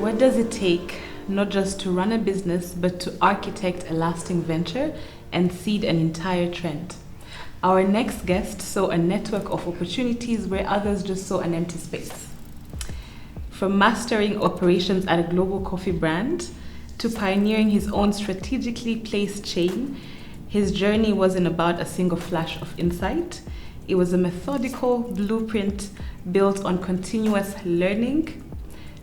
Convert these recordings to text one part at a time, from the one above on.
What does it take not just to run a business, but to architect a lasting venture and seed an entire trend? Our next guest saw a network of opportunities where others just saw an empty space. From mastering operations at a global coffee brand to pioneering his own strategically placed chain, his journey wasn't about a single flash of insight. It was a methodical blueprint built on continuous learning,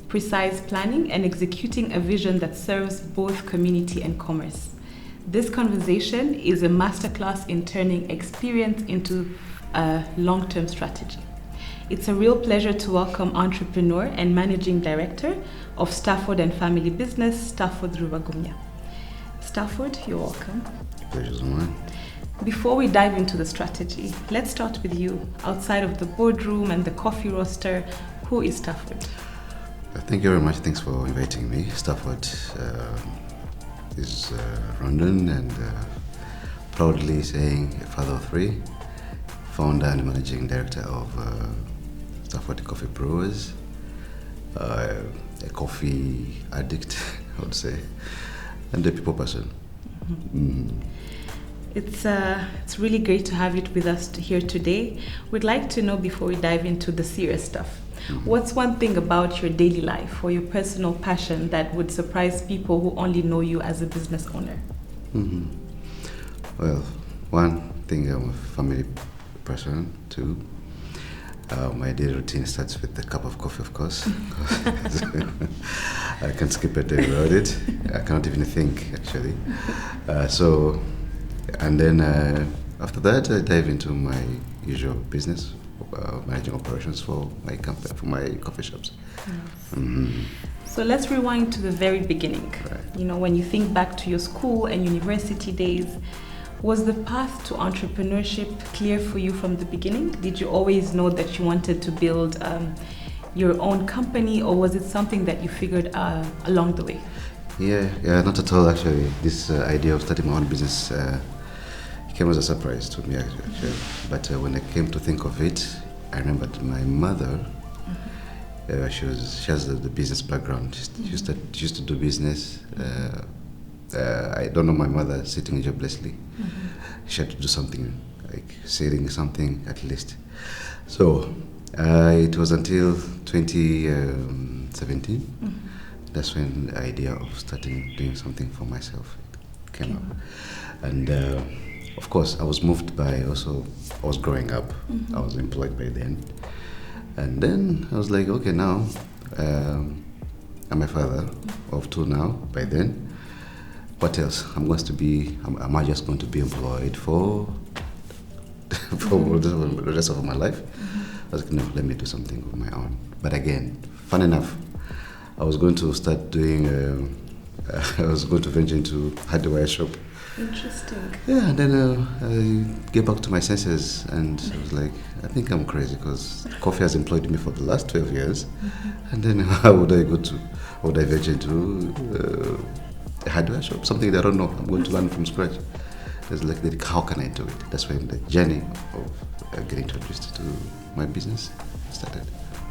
precise planning, and executing a vision that serves both community and commerce. This conversation is a masterclass in turning experience into a long-term strategy. It's a real pleasure to welcome entrepreneur and managing director of Stafford and family business, Stafford RUBAGUMYA. Stafford, you're welcome. Pleasure's mine. Before we dive into the strategy, let's start with you. Outside of the boardroom and the coffee roaster, who is Stafford? Thank you very much. Thanks for inviting me. Stafford is Rwandan and proudly saying a father of three, founder and managing director of Stafford Coffee Brewers, a coffee addict, I would say, and a people person. It's really great to have you with us here today. We'd like to know, before we dive into the serious stuff, what's one thing about your daily life or your personal passion that would surprise people who only know you as a business owner? Well, one thing, I'm a family person. Two, my daily routine starts with a cup of coffee, of course. I can't skip a day without it. I cannot even think, actually. And then after that, I dive into my usual business, managing operations for my company, for my coffee shops. Nice. So let's rewind to the very beginning. Right. You know, when you think back to your school and university days, was the path to entrepreneurship clear for you from the beginning? Did you always know that you wanted to build your own company, or was it something that you figured along the way? Yeah, not at all, actually. This idea of starting my own business came as a surprise to me, actually. But when I came to think of it, I remembered my mother. She has the business background. She used to do business. I don't know my mother sitting joblessly. She had to do something, like selling something at least. So it was until 2017. That's when the idea of doing something for myself came up. And of course, I was moved by also, I was growing up. I was employed by then. And then I was like, okay, now I'm a father of two now, by then. What else? Am I just going to be employed for the rest of my life? I was like, no, let me do something of my own. But again, fun enough, I was going to start doing, I was going to venture into hardware shop. Interesting. Yeah, and then I get back to my senses and I was like, I think I'm crazy because coffee has employed me for the last 12 years. And then how would I venture into a hardware shop? Something that I don't know. I'm going to learn from scratch. It's like, how can I do it? That's when the journey of getting introduced to my business started.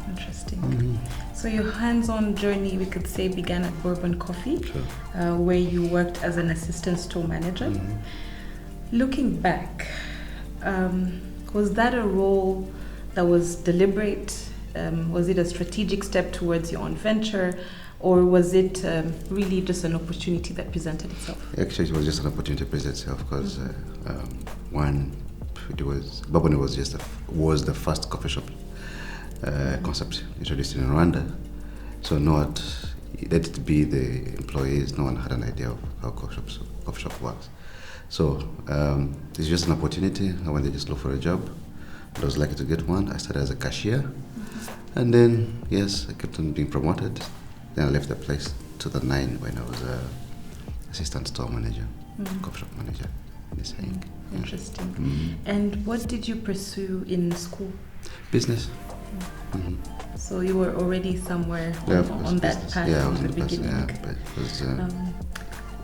Interesting. So your hands-on journey, we could say, began at Bourbon Coffee, where you worked as an assistant store manager. Looking back, was that a role that was deliberate? Was it a strategic step towards your own venture? Or was it really just an opportunity that presented itself? Actually, it was just an opportunity to present itself because Bourbon was the first coffee shop concept introduced in Rwanda. So let it be the employees, no one had an idea of how coffee shop works. So it's just an opportunity. I went to just look for a job. I was lucky to get one. I started as a cashier. And then, yes, I kept on being promoted. Then I left the place 2009 when I was assistant store manager, coffee shop manager. Interesting. And what did you pursue in school? Business. So you were already somewhere on that path from the beginning.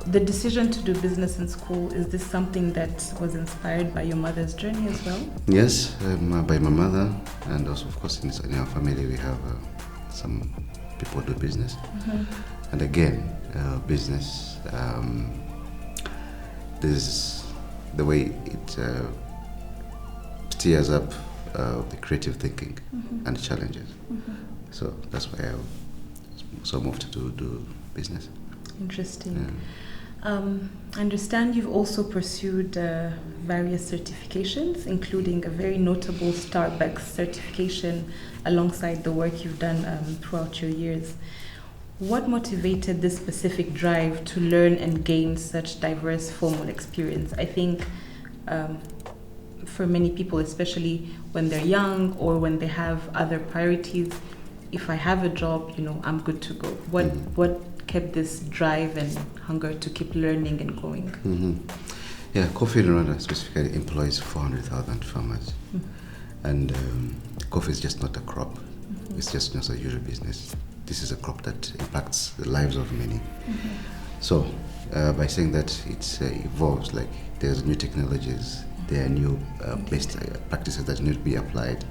The decision to do business in school, is this something that was inspired by your mother's journey as well? Yes, by my mother, and also of course in our family we have some people do business. And again, business, there's the way it steers up the creative thinking and challenges. So that's why I so moved to do business. Interesting. Yeah. I understand you've also pursued various certifications, including a very notable Starbucks certification alongside the work you've done throughout your years. What motivated this specific drive to learn and gain such diverse formal experience? I think for many people, especially when they're young or when they have other priorities, if I have a job, I'm good to go. What kept this drive and hunger to keep learning and growing? Yeah, coffee in Rwanda specifically employs 400,000 farmers. And coffee is just not a crop. It's just not a usual business. This is a crop that impacts the lives of many. So by saying that it evolves, like there's new technologies, there are new best practices that need to be applied.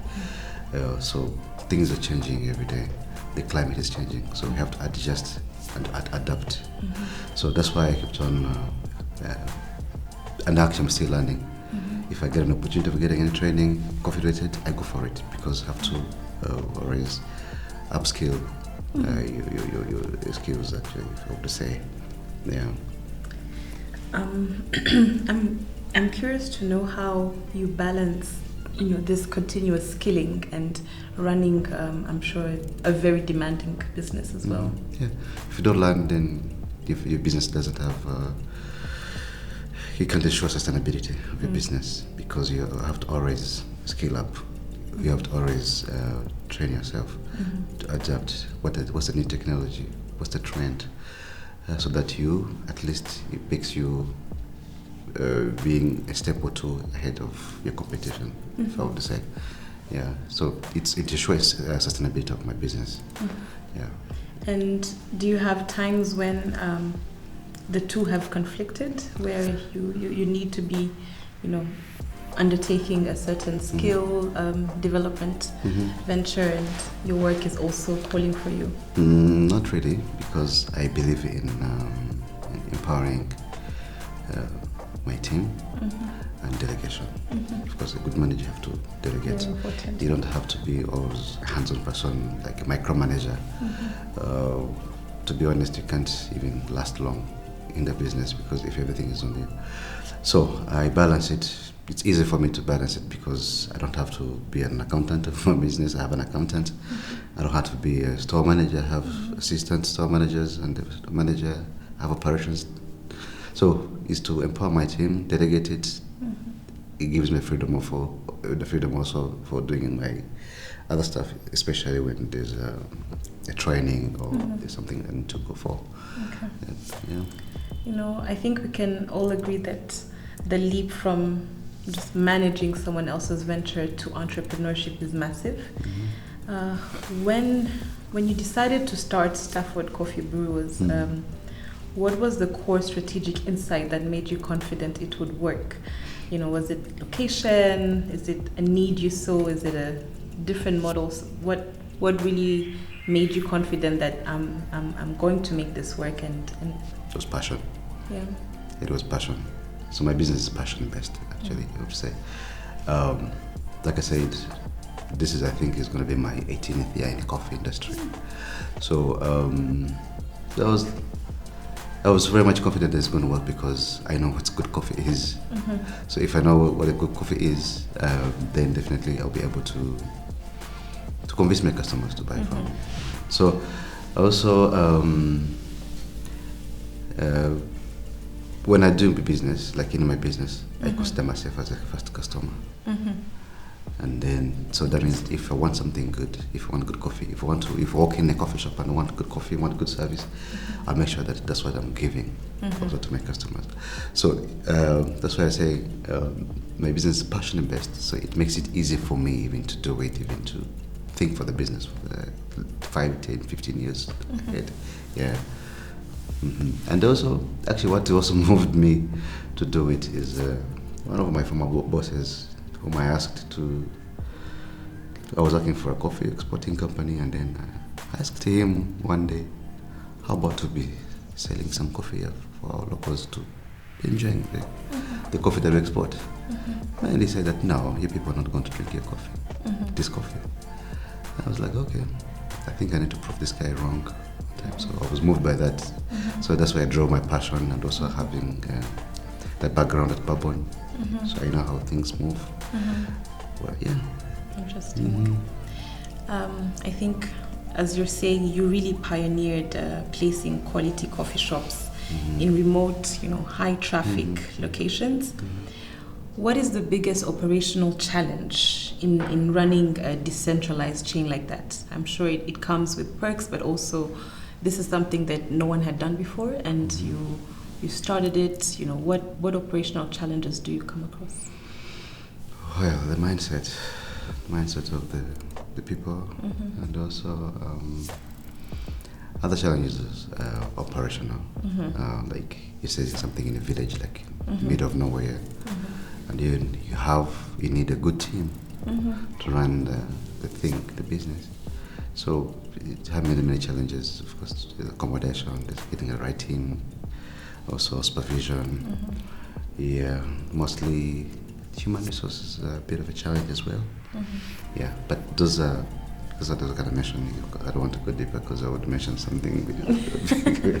So things are changing every day. The climate is changing, so we have to adjust and adapt. So that's why I kept on, and actually I'm still learning. If I get an opportunity of getting any training, coffee related, I go for it because I have to always upskill your skills, actually, if I have to say. Yeah. I'm curious to know how you balance this continuous skilling and running, I'm sure, a very demanding business as well. Yeah, if you don't learn, then if your business doesn't have, you can't ensure sustainability of your business because you have to always scale up. You have to always train yourself to adapt. What's the new technology? What's the trend? So that you, at least, it makes you being a step or two ahead of your competition, if I would say. Yeah, so it ensures sustainability of my business. Yeah. And do you have times when the two have conflicted, where you need to be, undertaking a certain skill development venture, and your work is also calling for you? Not really, because I believe in empowering my team and delegation. Of course, a good manager have to delegate. Very important. You don't have to be always a hands-on person, like a micromanager. To be honest, you can't even last long in the business because if everything is on you. So I balance it. It's easy for me to balance it because I don't have to be an accountant of my business. I have an accountant. I don't have to be a store manager. I have assistant store managers and the store manager. I have operations. So it's to empower my team, delegate it. It gives me freedom also for doing my other stuff, especially when there's a training or there's something I need to go for. Okay. Yeah. I think we can all agree that the leap from just managing someone else's venture to entrepreneurship is massive. When you decided to start Stafford Coffee Brewers, what was the core strategic insight that made you confident it would work? Was it location? Is it a need you saw? Is it a different model? What really made you confident that I'm going to make this work? And it was passion. Yeah. It was passion. So my business is passion based, actually, I would say. Like I said, this is, I think, is going to be my 18th year in the coffee industry. So I was very much confident that it's going to work because I know what good coffee is. So if I know what a good coffee is, then definitely I'll be able to convince my customers to buy from me. So also, when I do business, like in my business, I consider myself as a first customer. And then, so that means if I want something good, if I want good coffee, if I walk in a coffee shop and I want good coffee, want good service, I'll make sure that that's what I'm giving also to my customers. So that's why I say my business is passion based, so it makes it easy for me even to do it, even to think for the business for 5, 10, 15 years ahead. Yeah. And also, actually what also moved me to do it is one of my former bosses whom I asked to, I was working for a coffee exporting company, and then I asked him one day, how about to be selling some coffee here for our locals to enjoying the coffee that we export? And he said that no, you people are not going to drink your coffee, this coffee. I was like, okay, I think I need to prove this guy wrong. So I was moved by that. So that's why I drove my passion, and also having that background at Babon. So I know how things move. Well, yeah. Interesting. I think, as you're saying, you really pioneered placing quality coffee shops in remote, high traffic locations. What is the biggest operational challenge in running a decentralized chain like that? I'm sure it comes with perks, but also this is something that no one had done before, and you started it. What operational challenges do you come across? Well, the mindset of the people, and also other challenges, operational. Like you say something in a village, like middle of nowhere, and you need a good team to run the business. So it had many challenges. Of course, the accommodation, getting the right team, also supervision. Yeah, mostly human resources are a bit of a challenge as well. Yeah, but those are the kind of mention. I don't want to go deeper because I would mention something. I mean,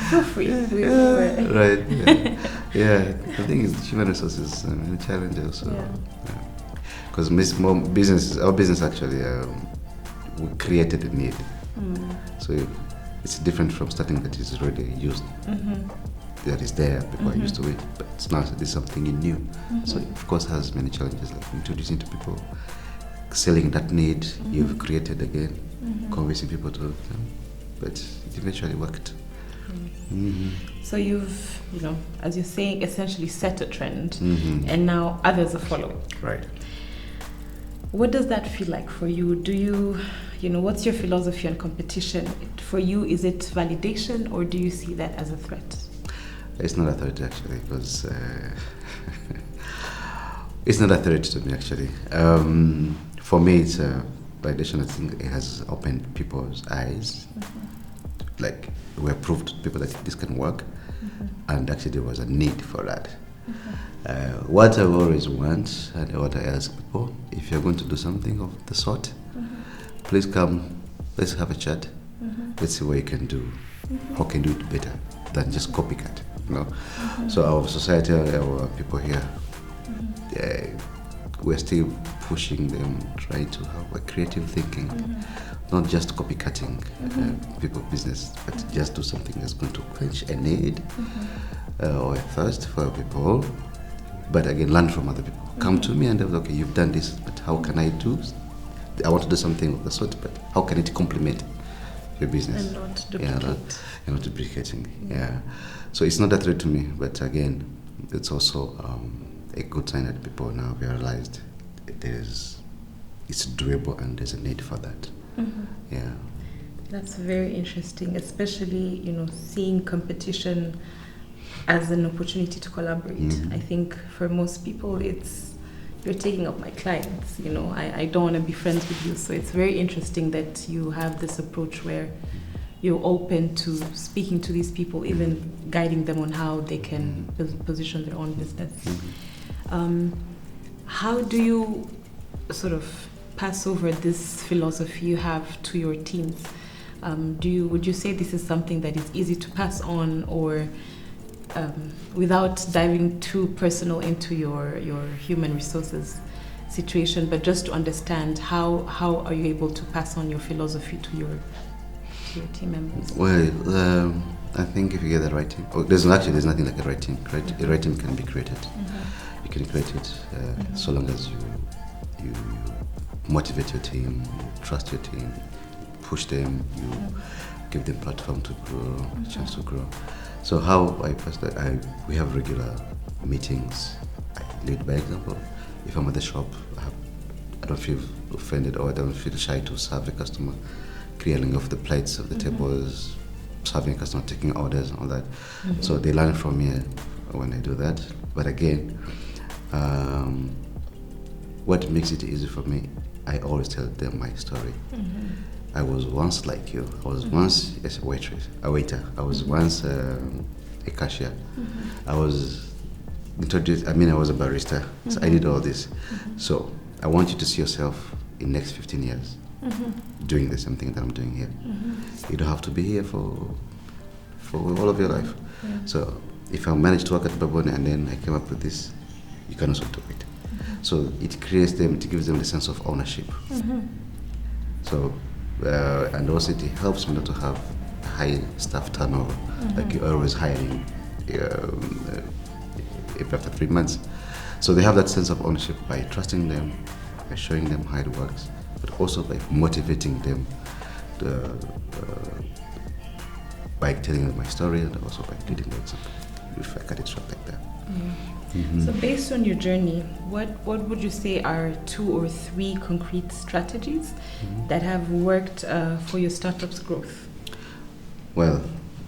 feel free. Right. Yeah. The thing is, human resources a challenge also. Because our business actually, we created a need. So it's different from starting that is already used. That is there, people are used to it, but it's now there's something new. So it of course has many challenges, like introducing to people, selling that need you've created again, convincing people to, but it eventually worked. So you've, as you're saying, essentially set a trend, and now others are following. Right. What does that feel like for you? Do you, what's your philosophy on competition? For you, is it validation, or do you see that as a threat? It's not a threat actually, because it's not a threat to me actually. For me, it's a validation. I think it has opened people's eyes. Like we have proved to people that this can work, and actually there was a need for that. What I always want and what I ask people, if you're going to do something of the sort, please come, let's have a chat. Let's see what you can do. How can you do it better than just copycat? So our society, our people here, we're still pushing them, trying to have a creative thinking, not just copycatting people's business, but just do something that's going to quench a need or a thirst for people. But again, learn from other people. Come to me and they'll, okay, you've done this, but how can I do? I want to do something of the sort, but how can it complement your business? And not duplicate. And not duplicating. So it's not a threat to me, but again, it's also a good sign that people now realized it's doable and there's a need for that. That's very interesting, especially seeing competition as an opportunity to collaborate. I think for most people, it's you're taking up my clients. I don't want to be friends with you. So it's very interesting that you have this approach where you're open to speaking to these people, even guiding them on how they can position their own business. How do you sort of pass over this philosophy you have to your teams? Would you say this is something that is easy to pass on, or without diving too personal into your human resources situation, but just to understand how are you able to pass on your philosophy to your team members? Well, I think if you get the right team, there's nothing like a right team. A right team can be created. You can create it so long as you motivate your team, you trust your team, push them, you give them platform to grow, chance to grow. So how I pass that, we have regular meetings. I lead by example. If I'm at the shop, I don't feel offended or I don't feel shy to serve a customer, clearing off the plates of the tables, serving a customer, taking orders and all that. So they learn from me when I do that. But again, what makes it easy for me, I always tell them my story. I was once like you. I was once a waiter. I was once a cashier. I was introduced. I was a barista. So I did all this. So I want you to see yourself in next 15 years doing the same thing that I'm doing here. You don't have to be here for all of your life. So if I managed to work at Babone and then I came up with this, you can also do it. So it gives them the sense of ownership. So, and also it helps me not to have high staff turnover, like you're always hiring after 3 months. So they have that sense of ownership by trusting them, by showing them how it works, but also by motivating them by telling them my story, and also by leading them if I cut it short like that. So based on your journey, what would you say are 2 or 3 concrete strategies that have worked for your startup's growth? Well,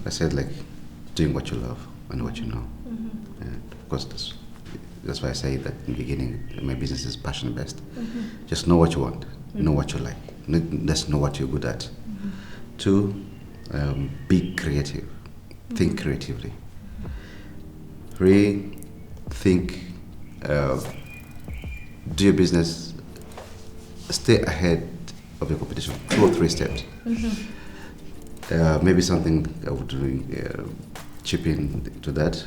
I said like doing what you love and what you know. And of course that's why I say that in the beginning, my business is passion based. Just know what you want, know what you like, just know what you're good at. 2, be creative, think creatively. 3, think, do your business, stay ahead of your competition, 2 or 3 steps. Maybe something I would chip in to that.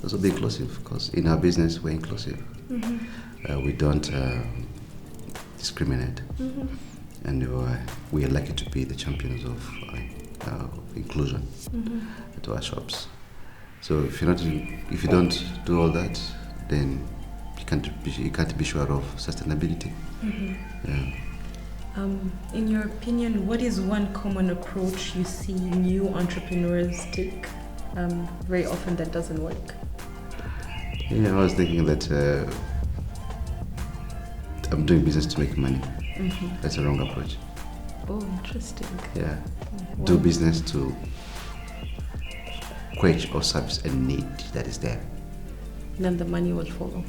Also be inclusive, because in our business we're inclusive. We don't discriminate, and we are lucky to be the champions of inclusion to our shops. So if you don't do all that, then you can't be sure of sustainability. In your opinion, what is one common approach you see new entrepreneurs take very often that doesn't work? I was thinking that I'm doing business to make money. That's a wrong approach. Oh, interesting. Yeah. Do business to quench or service a need that is there. Then the money will follow.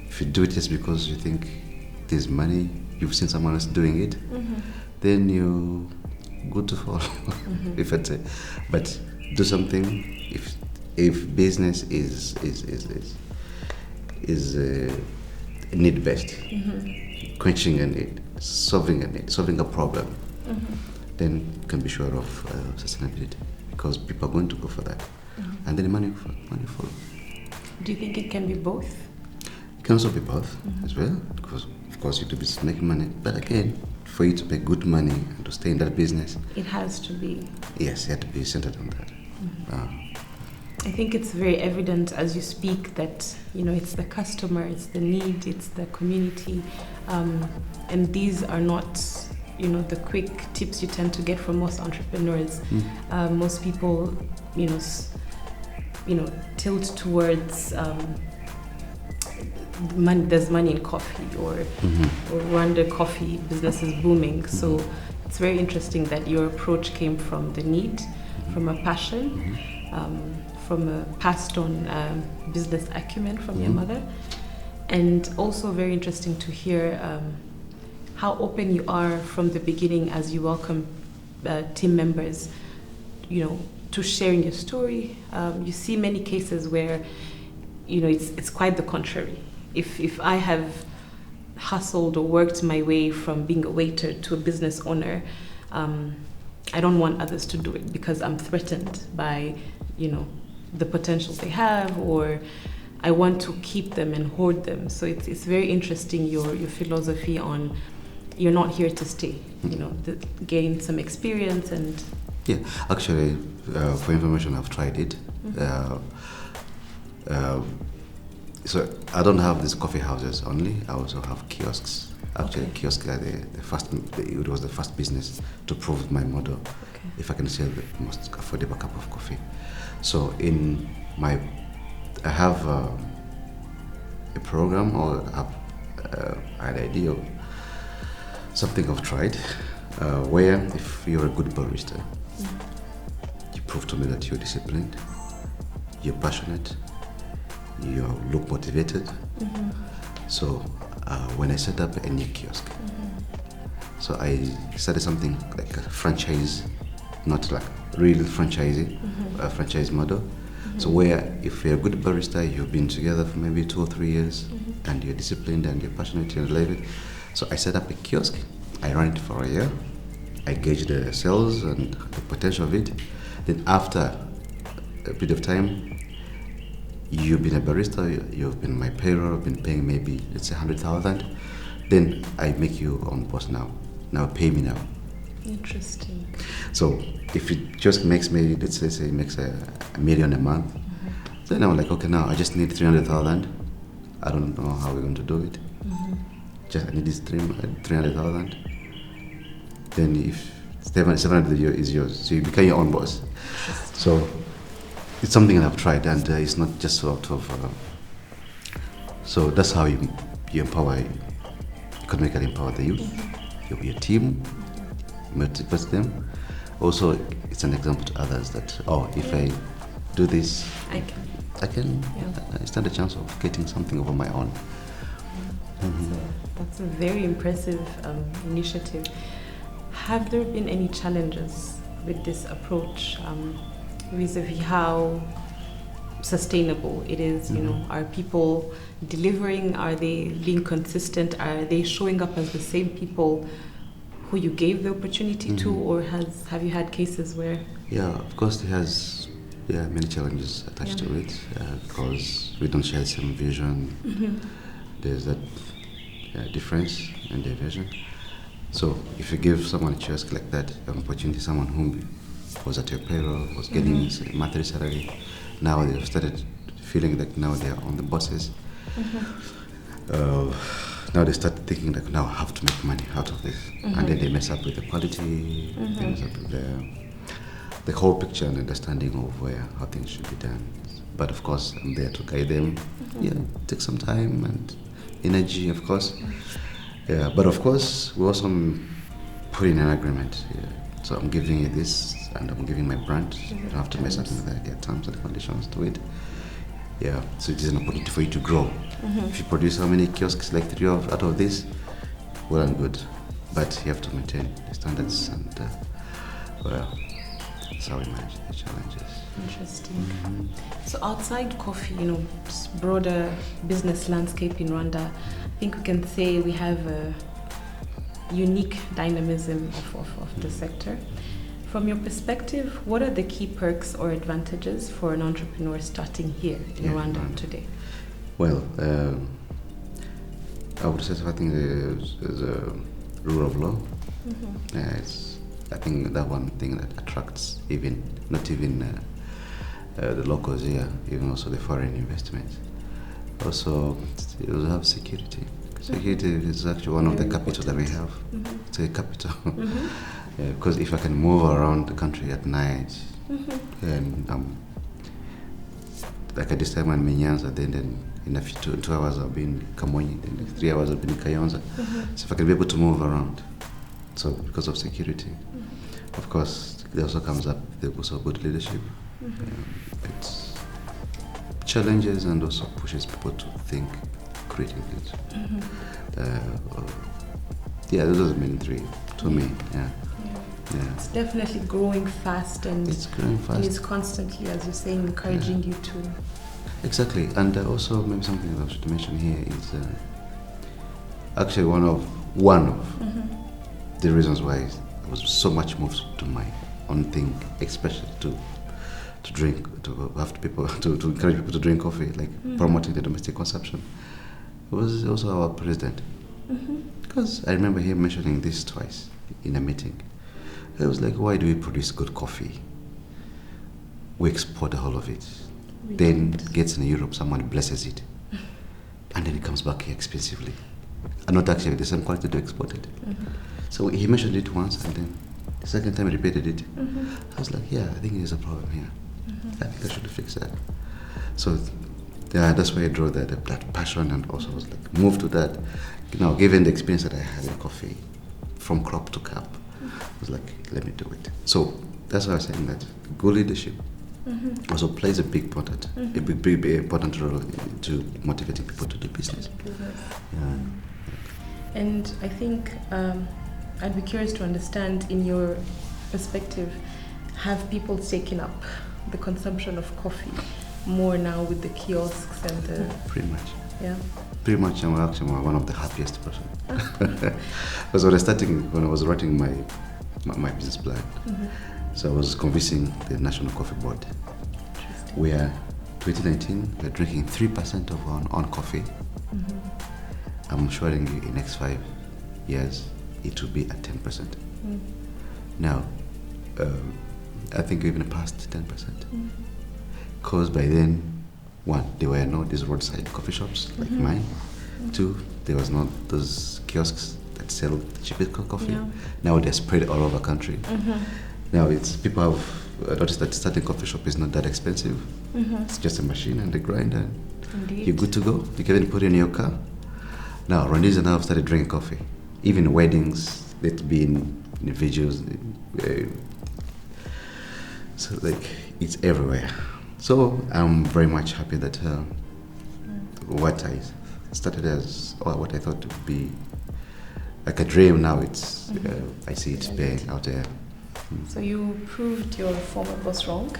If you do it just because you think there's money, you've seen someone else doing it, then you're good to follow. If I'd say, but do something. If business is need based, quenching a need, solving a problem, then you can be sure of sustainability, because people are going to go for that, and then the money follow. Do you think it can be both? It can also be both as well, because of course you do business to make money, but again, for you to make good money and to stay in that business, it has to be. Yes, you have to be centered on that. I think it's very evident as you speak that it's the customer, it's the need, it's the community, and these are not the quick tips you tend to get from most entrepreneurs. Most people tilt towards money. There's money in coffee, or Rwanda coffee business is booming. So it's very interesting that your approach came from the need, from a passion, from a passed on business acumen from your mother, and also very interesting to hear how open you are from the beginning as you welcome team members, to sharing your story. You see many cases where it's quite the contrary. If I have hustled or worked my way from being a waiter to a business owner, I don't want others to do it because I'm threatened by the potential they have, or I want to keep them and hoard them. So it's very interesting your philosophy on you're not here to stay, gain some experience and. Yeah, actually, for information, I've tried it. So I don't have these coffee houses only. I also have kiosks. Actually, kiosks are it was the first business to prove my model. If I can sell the most affordable cup of coffee. So I have a program, or an idea of something I've tried, where if you're a good barista, you prove to me that you're disciplined, you're passionate, you look motivated. So when I set up a new kiosk, So I started something like a franchise, not like real franchisee, a franchise model. So where if you're a good barista, you've been together for maybe 2 or 3 years, and you're disciplined and you're passionate and you love it. So I set up a kiosk. I ran it for a year. I gauged the sales and the potential of it. Then after a bit of time, you've been a barista, you've been my payroll, been paying maybe, let's say 100,000. Then I make you on boss now. Now pay me now. Interesting. So if it just makes me, let's say it makes a million a month, then I'm like, okay, now I just need 300,000. I don't know how we're going to do it. Just I need this 300,000. Then if 700 is yours, so you become your own boss. So it's something that I've tried, and it's not just sort of. So that's how you empower, economically empower the youth, your team, motivate them. Also, it's an example to others that if I do this, I can. I stand a chance of getting something over my own. That's a very impressive initiative. Have there been any challenges with this approach, vis-a-vis how sustainable it is? You know, are people delivering? Are they being consistent? Are they showing up as the same people who you gave the opportunity to, or have you had cases where? Yeah, of course, there are many challenges attached to it because we don't share the same vision. There's that difference in their vision. So if you give someone a kiosk like that, an opportunity, someone who was at your payroll, was getting a monthly salary, now they've started feeling like now they're on the bosses. Now they start thinking like, now I have to make money out of this. And then they mess up with the quality, they mess up with the whole picture and understanding of how things should be done. But of course, I'm there to guide them. Take some time and energy, of course. But of course, we also put in an agreement. So I'm giving you this, and I'm giving my brand. You don't have to mess up with the terms and conditions to it. So it is an opportunity for you to grow. If you produce how many kiosks, like 3 out of this, well and good. But you have to maintain the standards, and that's how we manage the challenges. Interesting. So outside coffee, just broader business landscape in Rwanda, I think we can say we have a unique dynamism of the sector. From your perspective, what are the key perks or advantages for an entrepreneur starting here in Rwanda today? Well, I would say something is a rule of law. I think that one thing that attracts not even the locals here, even also the foreign investment. Also, you also have security. Security is actually one of the capital that we have. It's a capital. Because if I can move around the country at night, and like at this time I'm in Nyanza, then in a few 2 hours I'll be in Kamonyi, then 3 hours I'll be in Kayonza. So if I can be able to move around, so because of security, of course, there also comes up there also good leadership. It's challenges and also pushes people to think creatively. Those are the main 3 to me. It's definitely growing fast, and it's growing fast. And it's constantly, as you're saying, encouraging you to. Exactly, and also maybe something that I should mention here is actually one of the reasons why I was so much moved to my own thing, especially to drink, to have people to encourage people to drink coffee, like promoting the domestic consumption. It was also our president, because I remember him mentioning this twice in a meeting. I was like, why do we produce good coffee? We export the whole of it. Then it gets in Europe, someone blesses it. And then it comes back here expensively. And not actually the same quality to export it. So he mentioned it once, and then the second time he repeated it. I was like, I think there's a problem here. I think I should fix that. So that's why I drew that passion, and also was like moved to that. Given the experience that I had in coffee, from crop to cup, I was like, let me do it. So that's why I was saying that good leadership also plays a big important role to motivating people to do business. And I think I'd be curious to understand, in your perspective, have people taken up the consumption of coffee more now with the kiosks and the... Pretty much. Yeah. Pretty much, I'm actually one of the happiest person. Because when I was writing my business plan, so I was convincing the National Coffee Board. Where 2019 we're drinking 3% of our own coffee. I'm assuring you in the next 5 years it will be at 10%. Now, I think we're even past 10%. Because by then, one, there were no these roadside coffee shops like mine. Two, there was not those kiosks that sell the cheapest coffee. Yeah. Now they're spread all over the country. Now people have noticed that starting coffee shop is not that expensive. It's just a machine and a grinder. Indeed. You're good to go. You can even put it in your car. Now, Rwandans now have started drinking coffee. Even weddings, they've been in videos. So like, it's everywhere. So I'm very much happy that what I started as, or what I thought would be like a dream, now it's, I see it being out there. So you proved your former boss wrong?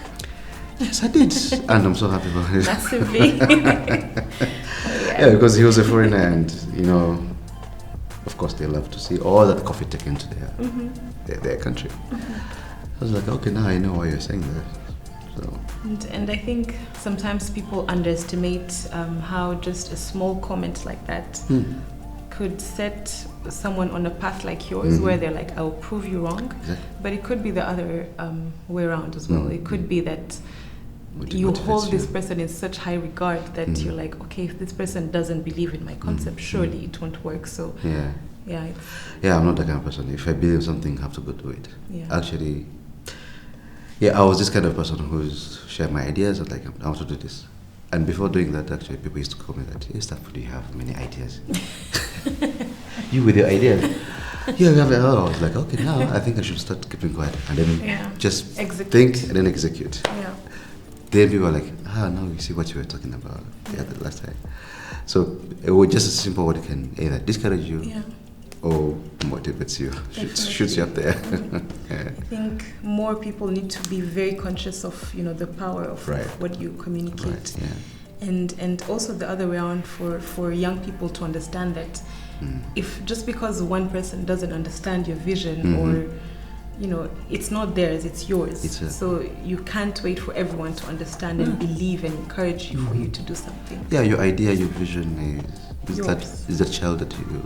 Yes, I did. And I'm so happy about it. Massively. Yeah, because he was a foreigner and, of course they love to see all that coffee taken to their country. I was like, okay, now I know why you're saying that. So. And I think sometimes people underestimate how just a small comment like that could set someone on a path like yours where they're like, I'll prove you wrong. Exactly. But it could be the other way around as well. It could be that you hold this person in such high regard that you're like, okay, if this person doesn't believe in my concept, surely it won't work. So yeah, I'm not that kind of person. If I believe something, I have to go do it. Yeah. Actually, I was this kind of person who's share my ideas. I was like, I want to do this. And before doing that, actually, people used to call me that, hey, Stafford, do you have many ideas? You with your ideas. Yeah, we have. I was like, okay, now I think I should start keeping quiet and then just think and then execute. Yeah. Then people were like, now you see what you were talking about the last time. So it was just a simple word that can either discourage you or motivates you, shoots you up there. I think more people need to be very conscious of the power of what you communicate, and also the other way around for young people to understand that if just because one person doesn't understand your vision or it's not theirs, it's yours. So you can't wait for everyone to understand and believe and encourage you for you to do something. Yeah, your idea, your vision is the child that you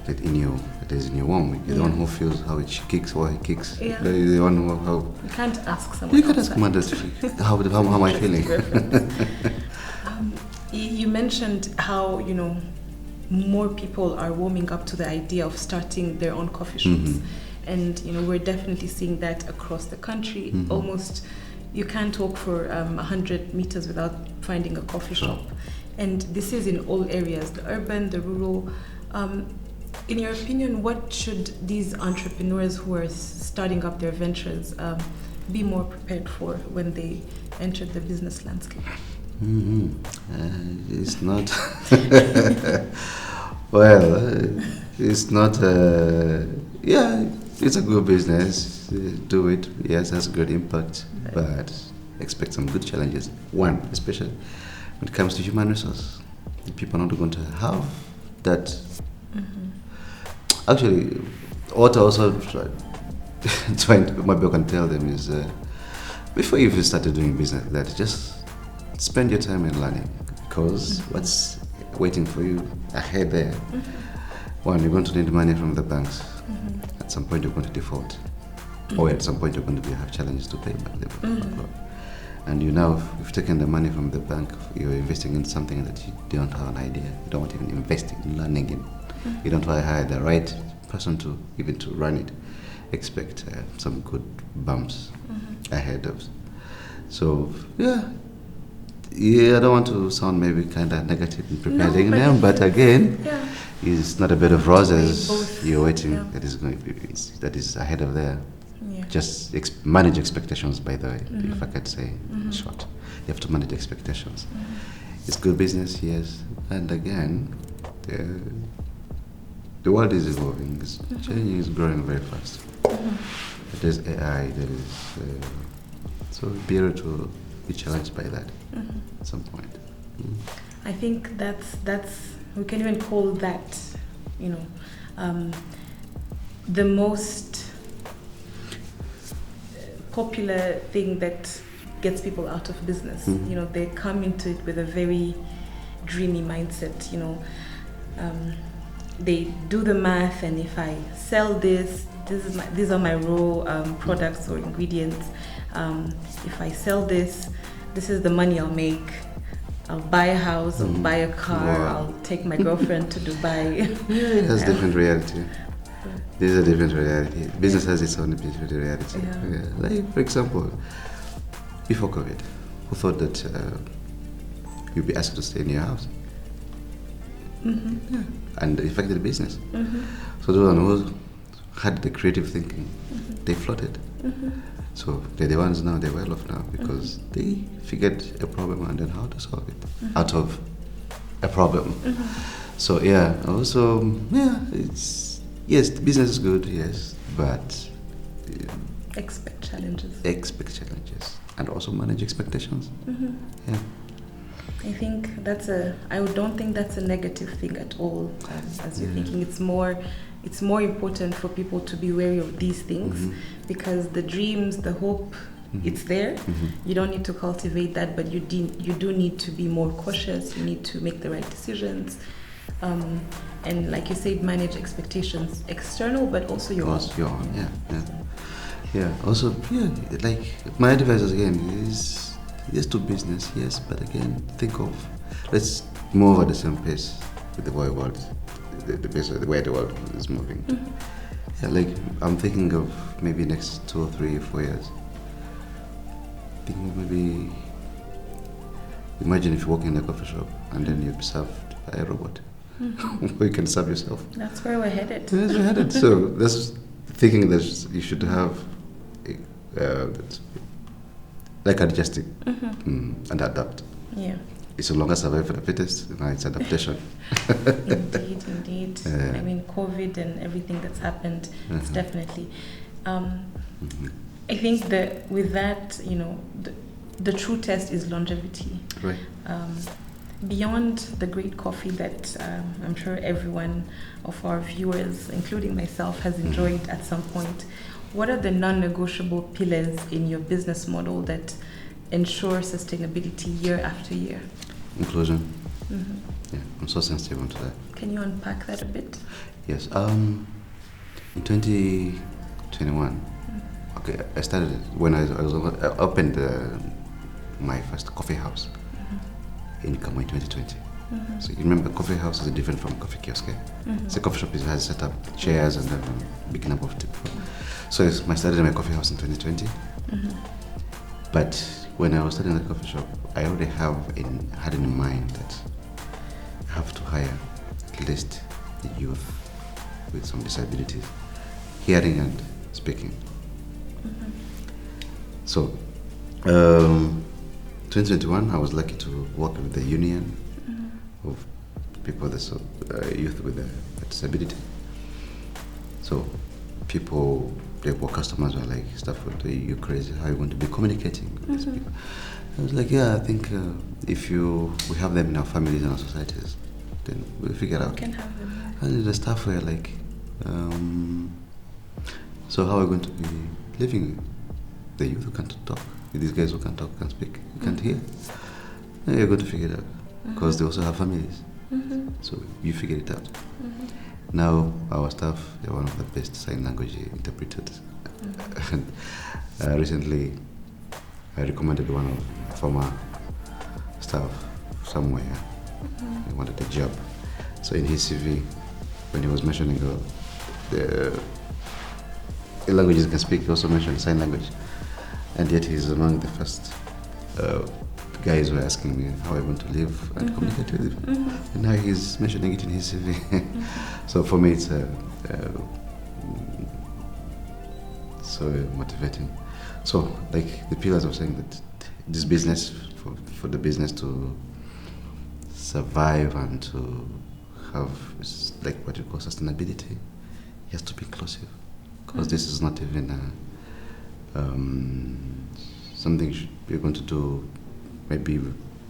that in you, that is in your womb. You're the one who feels how it kicks, why it kicks. Yeah. You're the one how. You can't ask someone. You can't ask someone how am I feeling. You mentioned how more people are warming up to the idea of starting their own coffee shops, and we're definitely seeing that across the country. Almost, you can't walk for 100 meters without finding a coffee shop, and this is in all areas: the urban, the rural. In your opinion, what should these entrepreneurs who are starting up their ventures be more prepared for when they enter the business landscape? It's not. It's not. It's a good business. Do it. Yes, has good impact, but expect some good challenges. One, especially when it comes to human resource, people are not going to have that. Actually, what I also trying to, maybe I can tell them is before you even started doing business, that just spend your time in learning, because what's waiting for you ahead there. One, you're going to need money from the banks. At some point, you're going to default, or at some point, you're going to have challenges to pay back the And you've taken the money from the bank, you're investing in something that you don't have an idea. You don't want to even invest in learning in. You don't want to hire the right person to run it. Expect some good bumps ahead of. So I don't want to sound maybe kind of negative in preparing them, but again, it's not a bed of roses. You're waiting that is going to be ahead of there. Yeah. Just manage expectations. By the way, if I could say in short, you have to manage expectations. It's good business, yes, and again, the world is evolving, it's changing, it's growing very fast. There's AI, there is so be able to be challenged by that at some point. I think that's we can even call that, the most popular thing that gets people out of business. They come into it with a very dreamy mindset. They do the math, and if I sell these are my raw products or ingredients. If I sell this is the money I'll make. I'll buy a house, I'll buy a car, I'll take my girlfriend to Dubai. It has different reality. This is a different reality. Business has its own different reality. Yeah. Like, for example, before COVID, who thought that you'd be asked to stay in your house? Yeah. And it affected the business. So those who had the creative thinking, they floated. So they're the ones now, they're well off now because they figured a problem and then how to solve it out of a problem. So yes, the business is good, yes, but expect challenges. And also manage expectations. Yeah. I think I don't think that's a negative thing at all, as you're thinking. It's more important for people to be wary of these things because the dreams, the hope, it's there. You don't need to cultivate that, but you do need to be more cautious. You need to make the right decisions. And like you said, manage expectations, external, but also your own. Yeah. Also, like my advice again is yes to business, yes, but again let's move at the same pace with the world. The way the world is moving. Yeah, like I'm thinking of maybe next 2 or 3 or 4 years. Thinking maybe imagine if you walk in a coffee shop and then you'd be served by a robot. Or you can serve yourself. That's where we're headed. That's where we're headed. So that's thinking that you should have like adjusting and adapt. Yeah. It's no longer survival for the fittest, now it's adaptation. Indeed. I mean, COVID and everything that's happened, it's definitely. I think that with that, the true test is longevity. Right. Beyond the great coffee that I'm sure everyone of our viewers, including myself, has enjoyed at some point, what are the non-negotiable pillars in your business model that ensure sustainability year after year? Inclusion. Yeah, I'm so sensitive onto that. Can you unpack that a bit? Yes. In 2021, okay, I started when I opened my first coffee house in Kamai 2020. So you remember, coffee house is different from coffee kiosk. It's a coffee shop. It has set up chairs and a big number of people. So I started my coffee house in 2020. But when I was starting the coffee shop, I already had in mind that I have to hire at least the youth with some disabilities, hearing and speaking. So, 2021, I was lucky to work with the union of people, youth with a disability. So, customers were like, Stafford, are you crazy? How are you going to be communicating with these people? I was like, I think if we have them in our families and our societies, then we'll figure out. We can have them. And the staff were like, so how are we going to be living? The youth who can't talk, these guys who can't talk, can't speak, you can't hear. And you're going to figure it out because they also have families. So you figure it out. Now our staff, they're one of the best sign language interpreters. And recently I recommended one of my former staff somewhere. He wanted a job. So in his CV, when he was mentioning the languages he can speak, he also mentioned sign language. And yet he's among the first guys who are asking me how I want to live and communicate with him. And now he's mentioning it in his CV. So for me, it's so motivating. So, like the pillars of saying that this business, for the business to survive and to have like what you call sustainability. It has to be inclusive, because this is not even something you're going to do. Maybe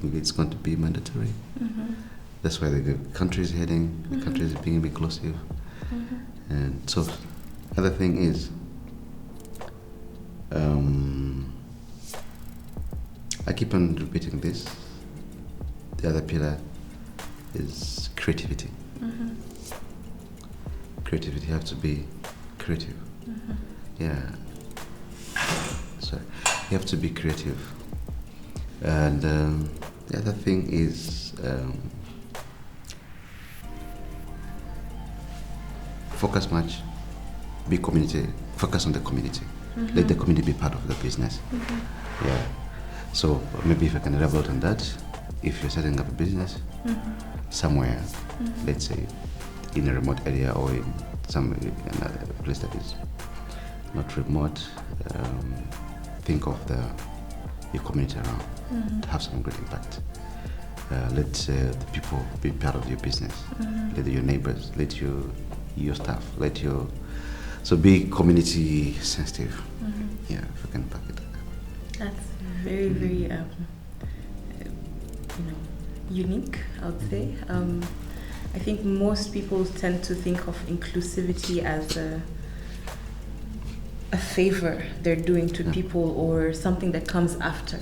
it's going to be mandatory. That's where the country is heading. The country is being inclusive, and so other thing is. I keep on repeating this. The other pillar is creativity. Creativity, you have to be creative. Yeah. Sorry. You have to be creative. And the other thing is focus much, be community, focus on the community. Let the community be part of the business. Yeah. So maybe if I can elaborate on that, if you're setting up a business somewhere, let's say in a remote area or in another place that is not remote, think of your community around to have some great impact. Let the people be part of your business. Let your neighbors, let your staff, so be community sensitive. Yeah, if I can pack it. That's very, very, unique, I would say. I think most people tend to think of inclusivity as a favor they're doing to people or something that comes after.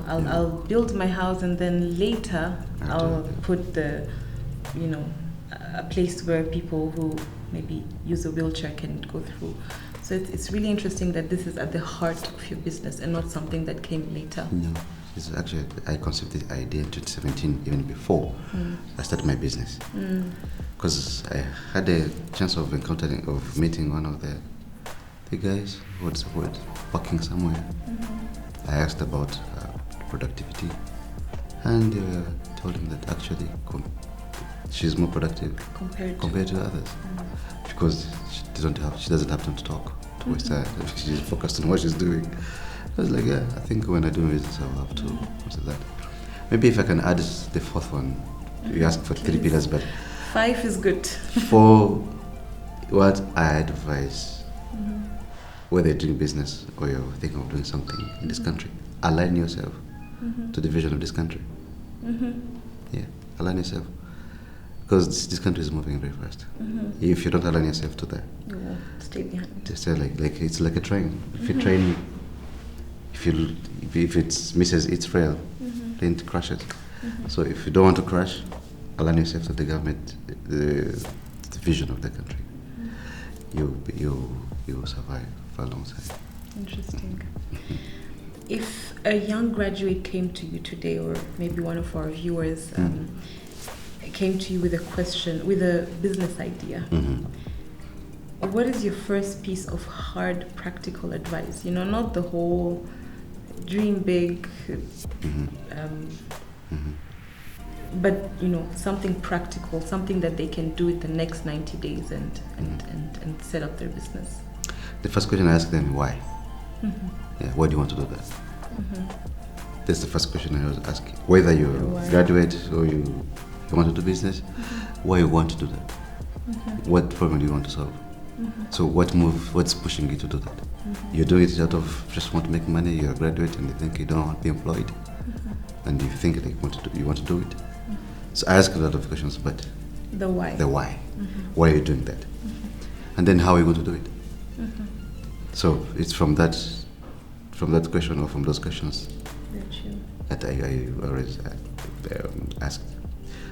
I'll build my house and then later I'll put a place where people who maybe use a wheelchair can go through. So it's really interesting that this is at the heart of your business and not something that came later. No, it's actually, I conceived the idea in 2017, even before I started my business. Because I had a chance of meeting one of the guys who was working somewhere. I asked about productivity, and told him that actually she's more productive compared to others, because she doesn't have time to talk to waste time. She's focused on what she's doing. I was like, yeah, I think when I do business, I'll have to consider that. Maybe if I can add the fourth one. You asked for 3 pillars, but 5 is good. For what I advise, whether you're doing business or you're thinking of doing something in this country, align yourself to the vision of this country. Yeah, align yourself. Because this country is moving very fast. If you don't align yourself to that, you will stay behind. Just like it's like a train. If you train, if it misses its rail, then it crashes. So if you don't want to crash, align yourself to the government, the vision of the country. You will survive for a long time. Interesting. If a young graduate came to you today, or maybe one of our viewers came to you with a question, with a business idea, what is your first piece of hard, practical advice? Not the whole dream big, but something practical, something that they can do in the next 90 days and set up their business. The first question I ask them, why? Yeah, why do you want to do that? That's the first question I always ask. Whether you graduate or you want to do business, why you want to do that? What problem do you want to solve? So what's pushing you to do that? You do it out of just want to make money, you're a graduate and you think you don't want to be employed, and you think that you want to do it. So I ask a lot of questions, but the why. Why are you doing that? And then how are you going to do it? So it's from that question or from those questions that I always ask.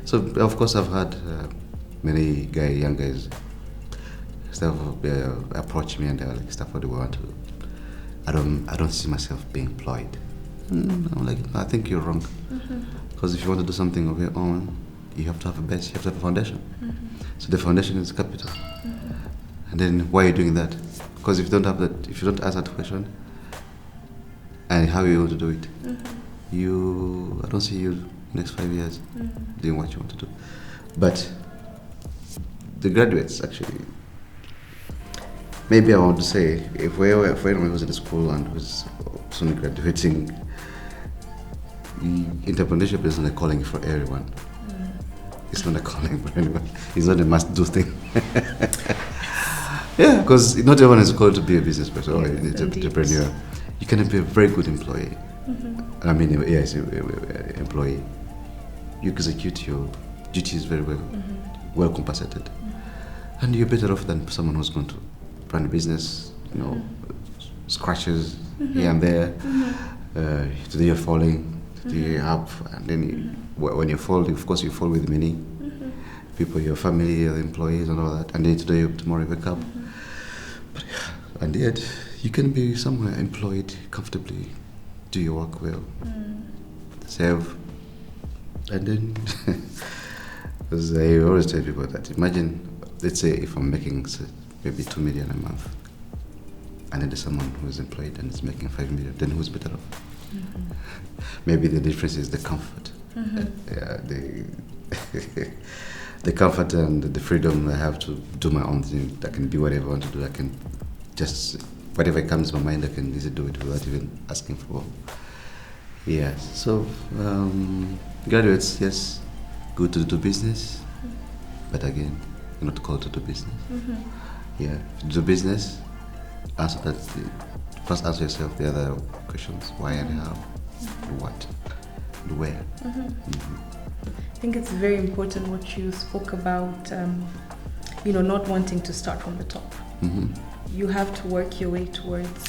So of course I've had many young guys approach me and they're like, Stafford, I don't see myself being employed. I'm like, I think you're wrong. Because if you want to do something of your own, you have to have a base, you have to have a foundation. So the foundation is capital. And then why are you doing that? Because if you don't have that, if you don't ask that question, and how are you going to do it? I don't see you next 5 years doing what you want to do. But the graduates actually, maybe I want to say, if anyone who's in the school and who's soon graduating, entrepreneurship isn't a calling for everyone. It's not a calling, but anyway, it's not a must-do thing. Yeah, because not everyone is called to be a business person or an entrepreneur. You can be a very good employee. I mean, yes, employee. You execute your duties very well compensated, and you're better off than someone who's going to run a business. Scratches here and there. Today you're falling, today you're up, and then when you fall, of course you fall with many people, your family, your employees, and all that. And then tomorrow you wake up. But, and yet you can be somewhere employed comfortably, do your work well, save, and then because I always tell people that imagine, let's say if I'm making maybe 2 million a month, and then there's someone who's employed and is making 5 million, then who's better off? Maybe the difference is the comfort. The comfort and the freedom I have to do my own thing. I can do whatever I want to do. I can just, whatever comes to my mind, I can easily do it without even asking for. Yes. So, graduates, yes, good to do business, but again, you're not called to do business. Yeah, to do business, answer that. First, answer yourself the other questions: why and how, what, and where. I think it's very important what you spoke about. Not wanting to start from the top. You have to work your way towards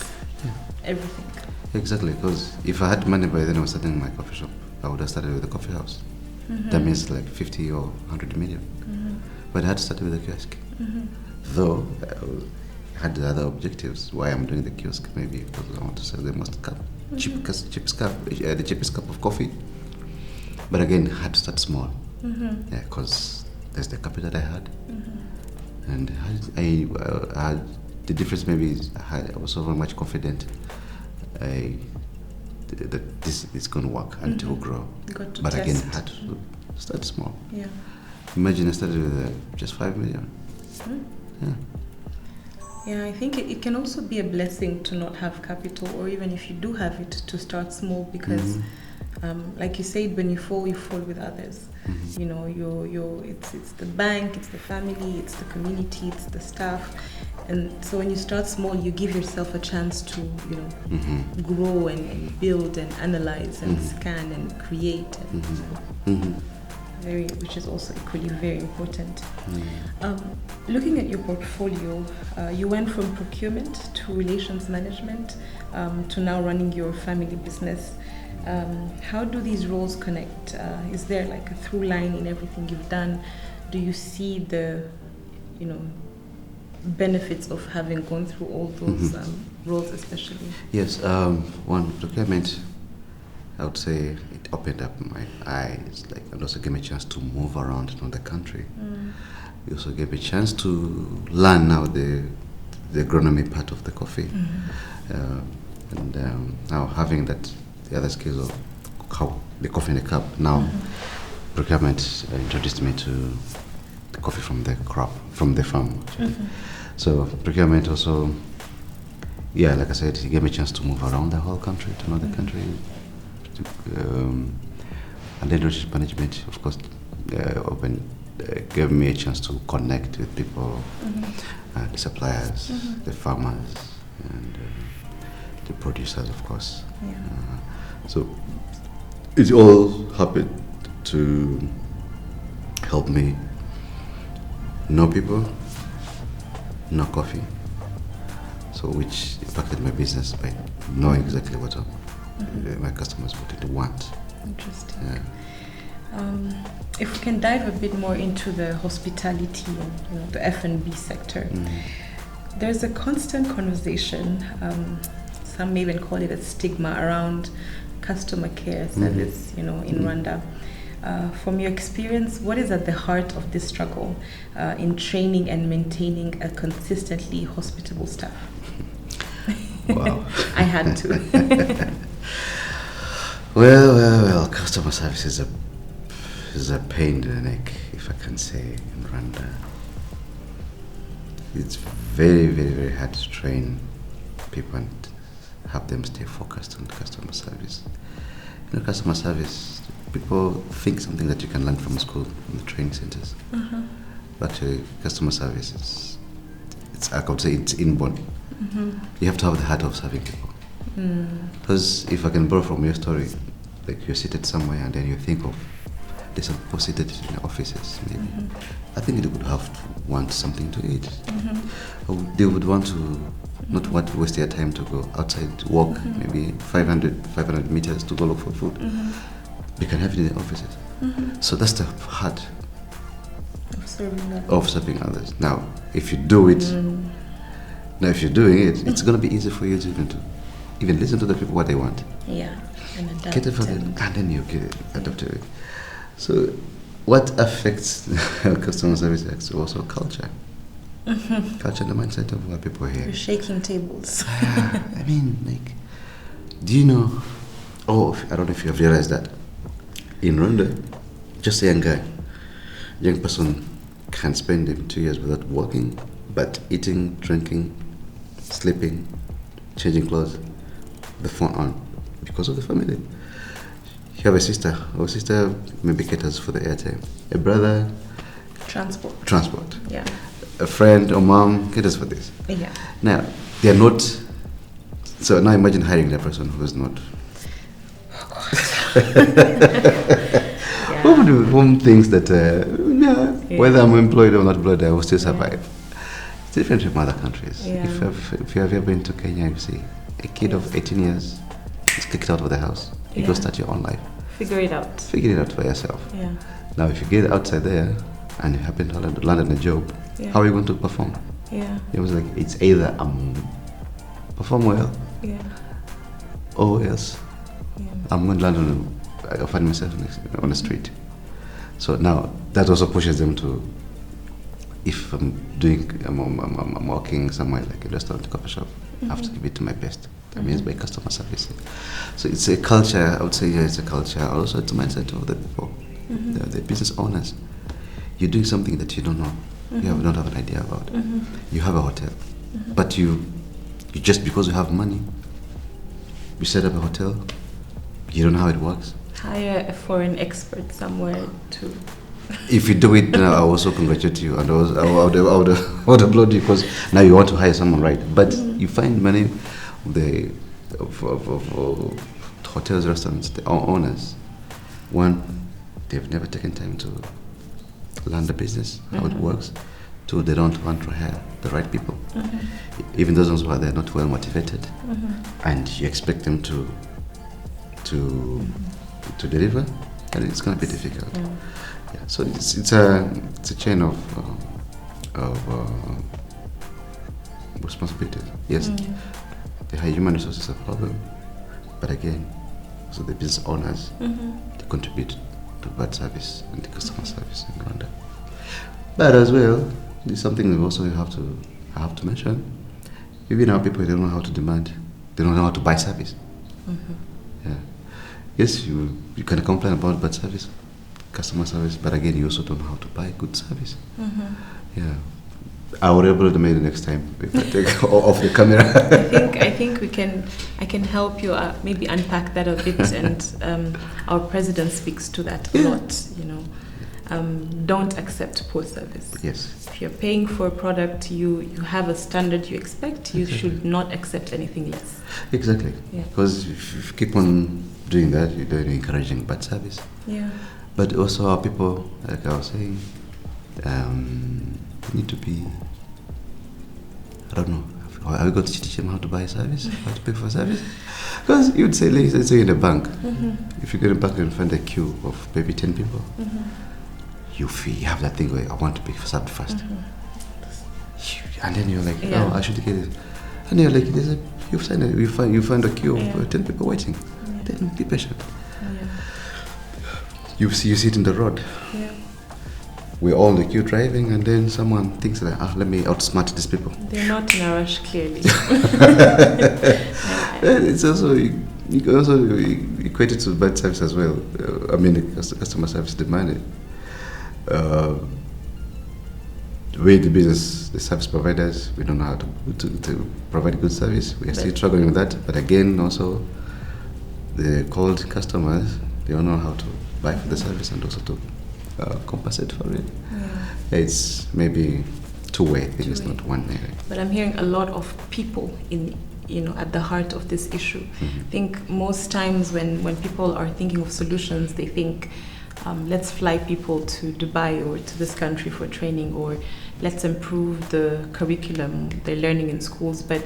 everything. Exactly, because if I had money by then I was starting my coffee shop, I would have started with a coffee house. That means like 50 or 100 million. But I had to start with a kiosk. Though I had the other objectives. Why I'm doing the kiosk, maybe because I want to sell the most cheapest cup of coffee. But again, I had to start small. Yeah, because there's the capital I had. And I had the difference maybe is I was so very much confident that this is going to work and it will grow. But test. Again, I had to start small. Yeah. Imagine I started with just 5 million. Yeah. Yeah, I think it can also be a blessing to not have capital, or even if you do have it, to start small, because like you said, when you fall with others. It's the bank, it's the family, it's the community, it's the staff. And so when you start small, you give yourself a chance to, grow and build and analyze and scan and create, and which is also equally very important. Looking at your portfolio, you went from procurement to relations management to now running your family business. How do these roles connect? Is there like a through line in everything you've done? Do you see the, benefits of having gone through all those roles, especially? Yes. One, procurement, I would say it opened up my eyes, and also gave me a chance to move around in the country. It also gave me a chance to learn now the agronomy part of the coffee, and now having that. The other skills of how the coffee in the cup. Now, procurement introduced me to the coffee from the crop, from the farm. So procurement also, like I said, it gave me a chance to move around the whole country, to know the country. And then relationship management, of course, gave me a chance to connect with people, the suppliers, the farmers, and the producers, of course. So it all happened to help me know people, know coffee, so which impacted my business by knowing exactly what my customers would want. Interesting. If we can dive a bit more into the hospitality and the F&B sector, there's a constant conversation. Some may even call it a stigma around customer care service, in Rwanda. From your experience, what is at the heart of this struggle in training and maintaining a consistently hospitable staff? Wow. I had to. Well, customer service is a pain in the neck, if I can say, in Rwanda. It's very, very, very hard to train people and have them stay focused on customer service. customer service, people think something that you can learn from school, in the training centers. But customer service I could say it's inborn. You have to have the heart of serving people. Because if I can borrow from your story, like you're seated somewhere and then you think of there's some people seated in the offices, maybe. I think they would want something to eat. Or they would want to not want to waste their time to go outside, walk maybe 500 meters to go look for food. They can have it in the offices. So that's the heart of serving others. Now, if you do it, if you're doing it, it's going to be easy for you to even listen to the people what they want. Yeah, and adapt. Get it from them, and then you get it, adapt to it. So, what affects customer service is also culture. Culture and the mindset of what people here. You're shaking tables. I mean, like, do you know? Oh, I don't know if you have realized that in Rwanda, just a young person can spend 2 years without working, but eating, drinking, sleeping, changing clothes, the phone on, because of the family. You have a sister, or sister maybe caters for the airtime. A brother, transport. Yeah. A friend or mom caters for this. Yeah. Now, they're not. So now imagine hiring that person who is not. Who thinks that whether I'm employed or not employed, I will still survive. It's different from other countries. Yeah. If you have ever been to Kenya, you see a kid of 18 years is kicked out of the house. You go start your own life. Figure it out. Figure it out by yourself. Yeah. Now, if you get outside there and you happen to land a job, how are you going to perform? Yeah. It was like it's either perform well, or else I'm going to land I find myself on the street. So now that also pushes them to, if I'm working somewhere like a restaurant, coffee shop, I have to give it to my best. That means by customer service. So it's a culture. I would say it's a culture. Also, it's a mindset of the people, the business owners. You're doing something that you don't know, you don't have an idea about. You have a hotel, but you just because you have money, you set up a hotel. You don't know how it works. Hire a foreign expert somewhere to. If you do it now, I also congratulate you, and I would applaud you because now you want to hire someone, right? But you find many of hotels, restaurants, the owners, one, they've never taken time to learn the business, how it works. Two, they don't want to hire the right people. Even those ones where they're not well motivated, and you expect them to deliver, and it's going to be difficult. Yeah, so it's a chain of responsibilities. Yes, the high human resources is a problem, but again, so the business owners they contribute to bad service and the customer service in Rwanda. But as well, there's something that also I have to mention. Even our people, they don't know how to demand, they don't know how to buy service. Yeah. Yes, you can complain about bad service, customer service, but again, you also don't know how to buy good service. Yeah, I will able to make the next time if I take off the camera. I think I can help you maybe unpack that a bit, and our president speaks to that a lot. Don't accept poor service. Yes. If you're paying for a product, you have a standard you expect. You should not accept anything less. Exactly. Yeah. Because if you keep on doing that, you're encouraging bad service. Yeah. But also our people, like I was saying, need to be, I don't know, are we going to teach them how to buy service, how to pay for service? Because you'd say, let's say in a bank, if you go to a bank and find a queue of maybe 10 people, you have that thing where I want to pay for service first. And then you're like, oh, I should get it. And you're like, you find a queue of 10 people waiting. Then be patient. You see it in the road. We're all in the queue driving, and then someone thinks like, let me outsmart these people. They're not in a rush, clearly. It's also, you can also equate it to bad service as well. Customer service demanded. We, the service providers, we don't know how to provide good service. We are still struggling with that. But again, also, the cold customers, they don't know how to buy for the service and also to compensate for it. Yeah. It's maybe two-way thing, it's not one way. But I'm hearing a lot of people at the heart of this issue. I think most times when people are thinking of solutions, they think, let's fly people to Dubai or to this country for training, or let's improve the curriculum they're learning in schools. But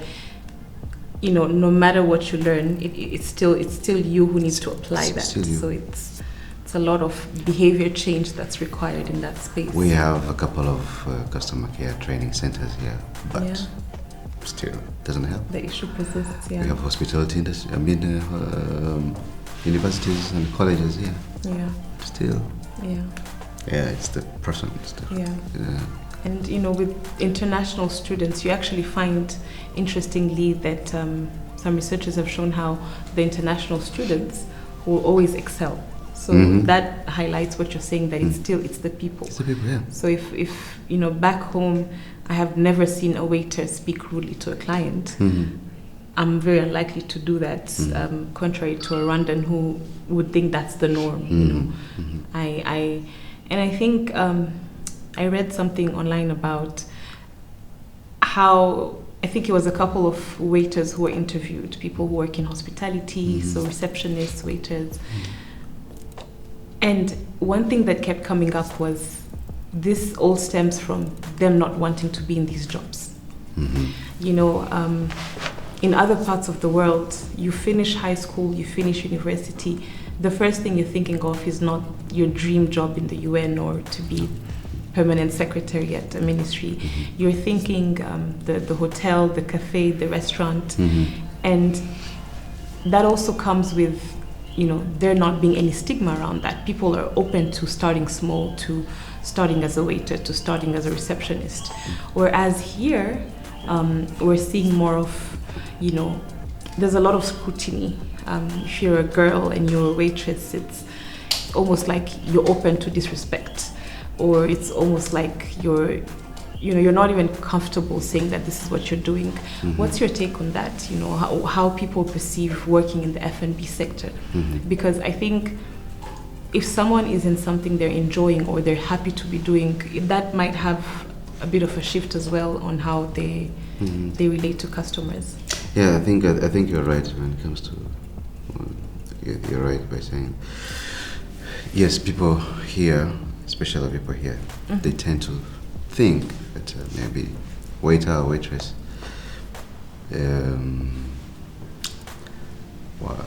no matter what you learn, it's still you who needs to apply that. So it's a lot of behavior change that's required in that space. We have a couple of customer care training centers here, but still doesn't help. The issue persists. Yeah. We have hospitality industry. Universities and colleges here. Yeah. Still. Yeah. Yeah, it's the person. And with international students, you actually find, interestingly, that some researchers have shown how the international students will always excel. So that highlights what you're saying, that it's the people. It's the people, yeah. So if back home, I have never seen a waiter speak rudely to a client. I'm very unlikely to do that, contrary to a Rwandan who would think that's the norm. I think I read something online about how, I think it was a couple of waiters who were interviewed, people who work in hospitality, so receptionists, waiters. And one thing that kept coming up was this all stems from them not wanting to be in these jobs. In other parts of the world, you finish high school, you finish university, the first thing you're thinking of is not your dream job in the UN or to be permanent secretary at a ministry. You're thinking the hotel, the cafe, the restaurant, and that also comes with there not being any stigma around that. People are open to starting small, to starting as a waiter, to starting as a receptionist. Whereas here, we're seeing more of, there's a lot of scrutiny. If you're a girl and you're a waitress, it's almost like you're open to disrespect, or it's almost like you're not even comfortable saying that this is what you're doing. What's your take on that? How people perceive working in the F&B sector? Because I think if someone is in something they're enjoying or they're happy to be doing, that might have a bit of a shift as well on how they relate to customers. Yeah, I think you're right when it comes to. You're right by saying yes. People here, especially people here, they tend to think that maybe waiter or waitress. Wow.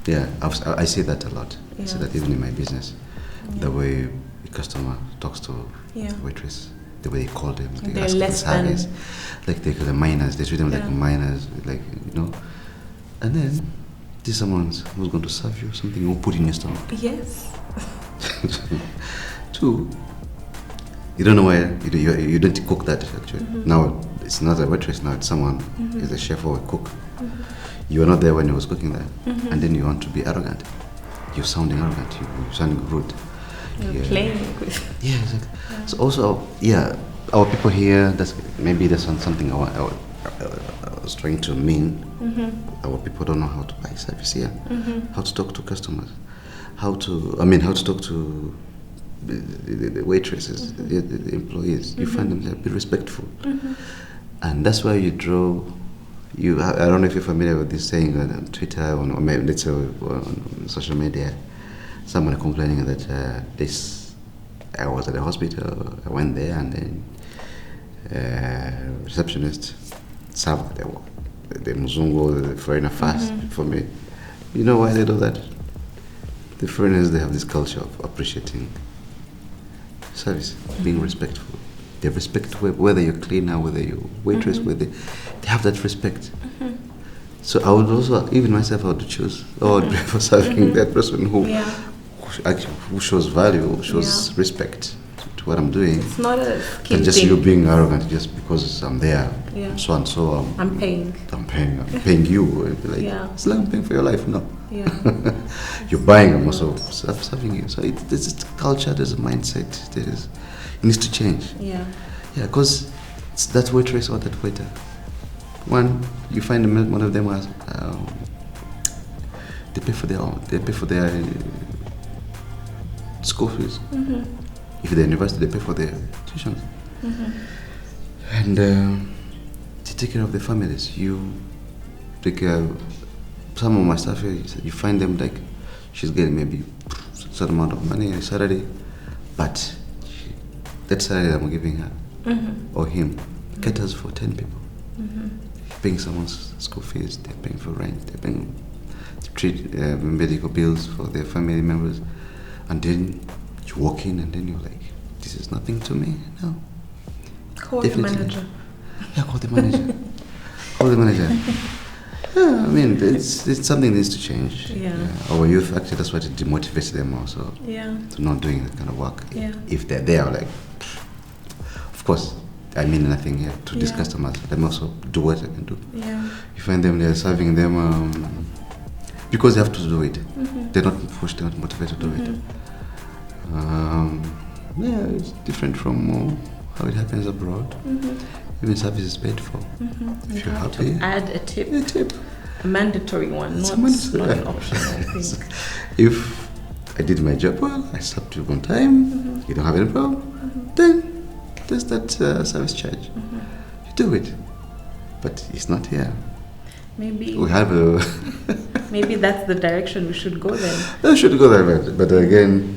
Yeah, I see that a lot. I see that even in my business, the way the customer talks to the waitress, the way they call them, they ask for service, like the minors, they treat them like minors, like and then this someone who's going to serve you something you will put in your stomach. Yes. Two, you don't know why you don't cook that actually. Now it's not a waitress, now it's someone is a chef or a cook. You were not there when he was cooking that, and then you want to be arrogant. You're sounding arrogant. You're sounding rude. You're playing with. Yeah, exactly. Yeah. So also, our people here. That's something I was trying to mean. Our people don't know how to buy service here, how to talk to customers, how to talk to the waitresses, the employees. You find them to be respectful, and that's why you draw. I don't know if you're familiar with this saying on Twitter or maybe let's say on social media. Someone complaining that I was at the hospital, I went there and then receptionist served the Muzungu, the foreigner first for me. You know why they do that? The foreigners, they have this culture of appreciating service, being respectful. They respect whether you're cleaner, whether you're waitress, whether they have that respect. So I would also, even myself, I would choose or prefer serving that person who shows value, who shows respect to what I'm doing. It's not a and just you being arrogant just because I'm there. So and so. I'm paying you. Like, it's like I'm paying for your life. No. You're buying. I'm also serving you. So there's a culture. There's a mindset. It needs to change. Because it's that waitress or that waiter. One, you find one of them has They pay for their school fees. If they're university, they pay for their tuitions. And they take care of their families. You take care of some of my staff here. You find them like she's getting maybe a certain amount of money on Saturday, but that Saturday I'm giving her or him caters for 10 people. Paying someone's school fees, they're paying for rent, they're paying to treat medical bills for their family members, and then you walk in and then you're like, this is nothing to me. No. Call the manager. Yeah, call the manager. Call the manager. Yeah, I mean, it's something that needs to change. Yeah. Our youth, actually, that's what it demotivates them also. Yeah. To not doing that kind of work. Yeah. If they're there, like, of course, I mean nothing here to these customers. Let me also do what I can do. Yeah. You find them, they're serving them because they have to do it. They're not pushed, they're not motivated to do it. Yeah, it's different from how it happens abroad. Even service is paid for. If you're happy, add a tip. A tip. A mandatory one, not an optional, I think. If I did my job well, I stopped you on time, you don't have any problem, then there's that service charge. You do it. But it's not here. Maybe we have a maybe that's the direction we should go then. We should go there, but again,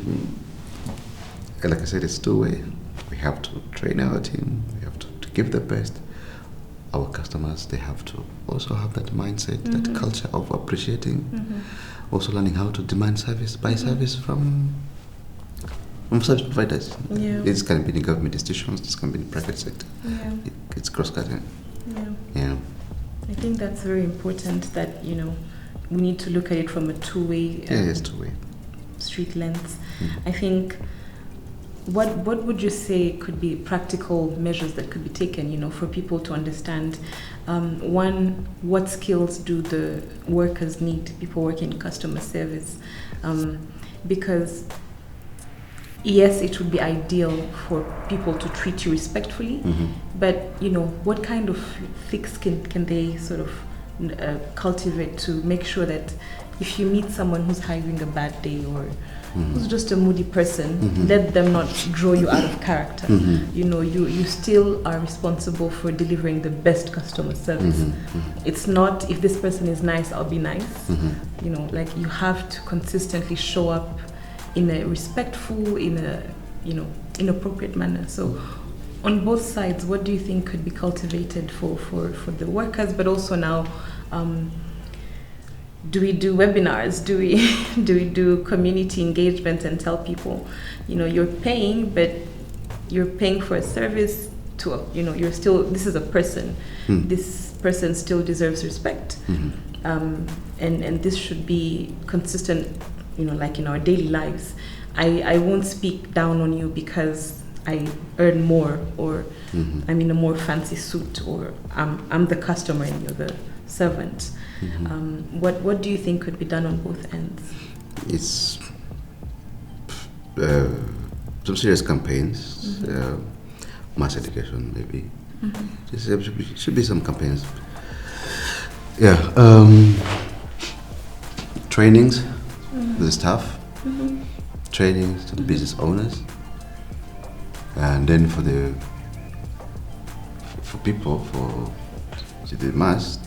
like I said, it's two-way. We have to train our team. We have to give the best. Our customers, they have to also have that mindset, that culture of appreciating. Also learning how to demand service, buy service from service providers. Yeah. This can be in government institutions, this can be in the private sector. Yeah. It's cross-cutting. Yeah. I think that's very important that, we need to look at it from a two-way it's two-way. street lens. I think what would you say could be practical measures that could be taken, for people to understand, one, what skills do the workers need, people working in customer service? Because yes, it would be ideal for people to treat you respectfully, but what kind of thick skin can they sort of cultivate to make sure that if you meet someone who's having a bad day or who's just a moody person, let them not draw you out of character. You still are responsible for delivering the best customer service. It's not, if this person is nice, I'll be nice. Like you have to consistently show up in a respectful, in a inappropriate manner. So on both sides, what do you think could be cultivated for the workers, but also now, do we do webinars? Do we do community engagement and tell people, you're paying, but you're paying for a service to, you're still, this is a person. This person still deserves respect. And this should be consistent, like in our daily lives. I won't speak down on you because I earn more, or I'm in a more fancy suit, or I'm the customer and you're the servant. What do you think could be done on both ends? It's some serious campaigns, mass education maybe. There should be some campaigns. Yeah, trainings to the staff, trainings to the business owners, and then for people, for the mass,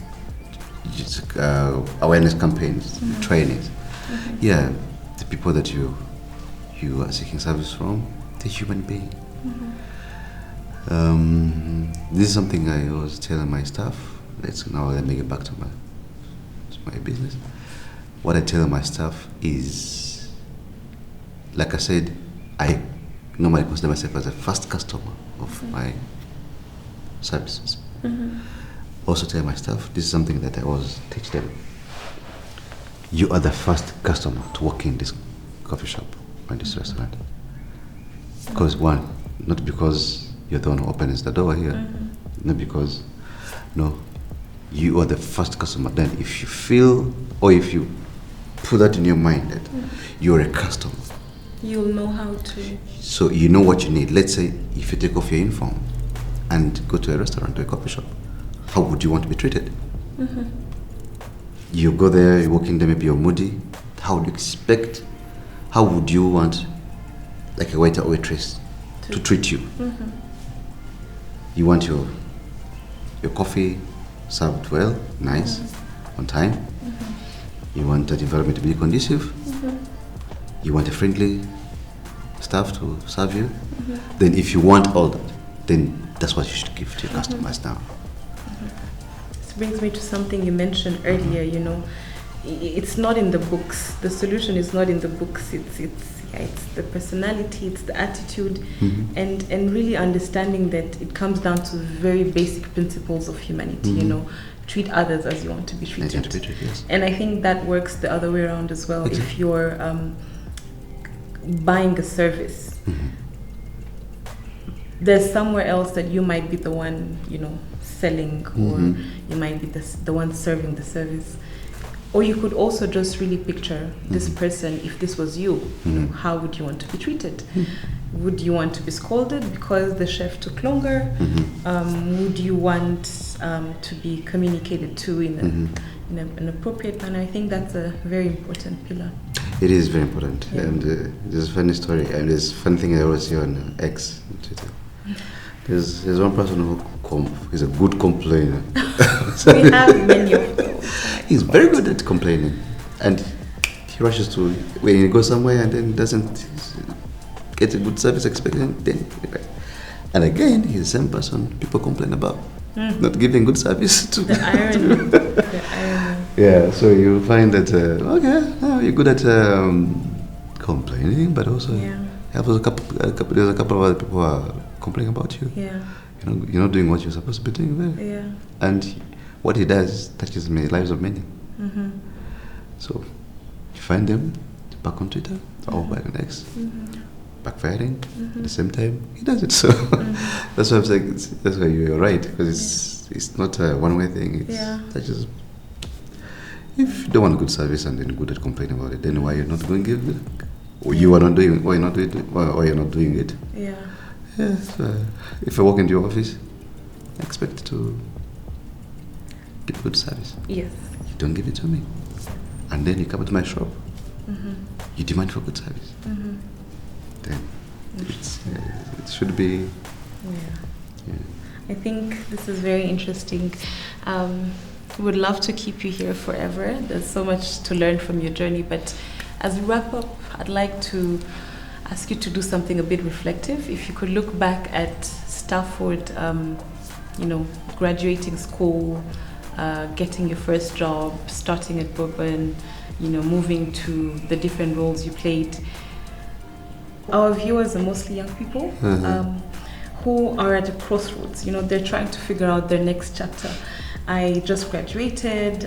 awareness campaigns, trainings. Yeah, the people that you are seeking service from, the human being. This is something I always tell my staff. Let me get back to my business. What I tell my staff is, like I said, I normally consider myself as a first customer of my services. Also tell my staff, this is something that I always teach them. You are the first customer to walk in this coffee shop or this restaurant. Because one, not because you're the one who opens the door here, not because, no, you are the first customer. Then if you feel, or if you put that in your mind that you're a customer, you'll know how to. So you know what you need. Let's say if you take off your uniform and go to a restaurant or a coffee shop, how would you want to be treated? You go there, you walk in there, maybe you're moody. How would you want like a waiter or waitress to treat you? Mm-hmm. You want your coffee served well, nice, on time. Mm-hmm. You want that environment to be conducive. Mm-hmm. You want a friendly staff to serve you. Mm-hmm. Then if you want all that, then that's what you should give to your customers now. This brings me to something you mentioned earlier, you know. It's not in the books. The solution is not in the books. It's the personality, it's the attitude, and really understanding that it comes down to very basic principles of humanity, you know. Treat others as you want to be treated. Yes. And I think that works the other way around as well. Exactly. If you're buying a service, there's somewhere else that you might be the one, you know, selling, or you might be the one serving the service. Or you could also just really picture this person, if this was you, you know, how would you want to be treated? Would you want to be scolded because the chef took longer? Would you want to be communicated to in an appropriate manner? I think that's a very important pillar. It is very important. Yeah. And there's a funny story, and there's a funny thing I always see on X, on Twitter. There's one person who is a good complainer. We have many of those. He's very good at complaining, and he rushes to when he goes somewhere and then doesn't get a good service expecting. Then, and again, he's the same person people complain about, not giving good service to. The irony. The irony. Yeah, so you find that you're good at complaining, but also there's a couple of other people who are complaining about you. Yeah. You know, you're not doing what you're supposed to be doing there. Yeah. And what he does touches many lives of many. So you find them back on Twitter or back on X, backfiring at the same time. He does it. So that's why I'm saying that's why you're right, because it's not a one-way thing. It touches. If you don't want good service and then good at complaining about it, then why you're not going to give it? Or you are not doing, or you're not doing it, or you're not doing it. Yeah. Yes. If I walk into your office, I expect to give good service. Yes. You don't give it to me, and then you come to my shop. You demand for good service. Then it should be. Yeah. I think this is very interesting. Would love to keep you here forever. There's so much to learn from your journey. But as we wrap up, I'd like to ask you to do something a bit reflective. If you could look back at Stafford, graduating school, getting your first job, starting at Bourbon, moving to the different roles you played. Our viewers are mostly young people who are at a crossroads. They're trying to figure out their next chapter. I just graduated.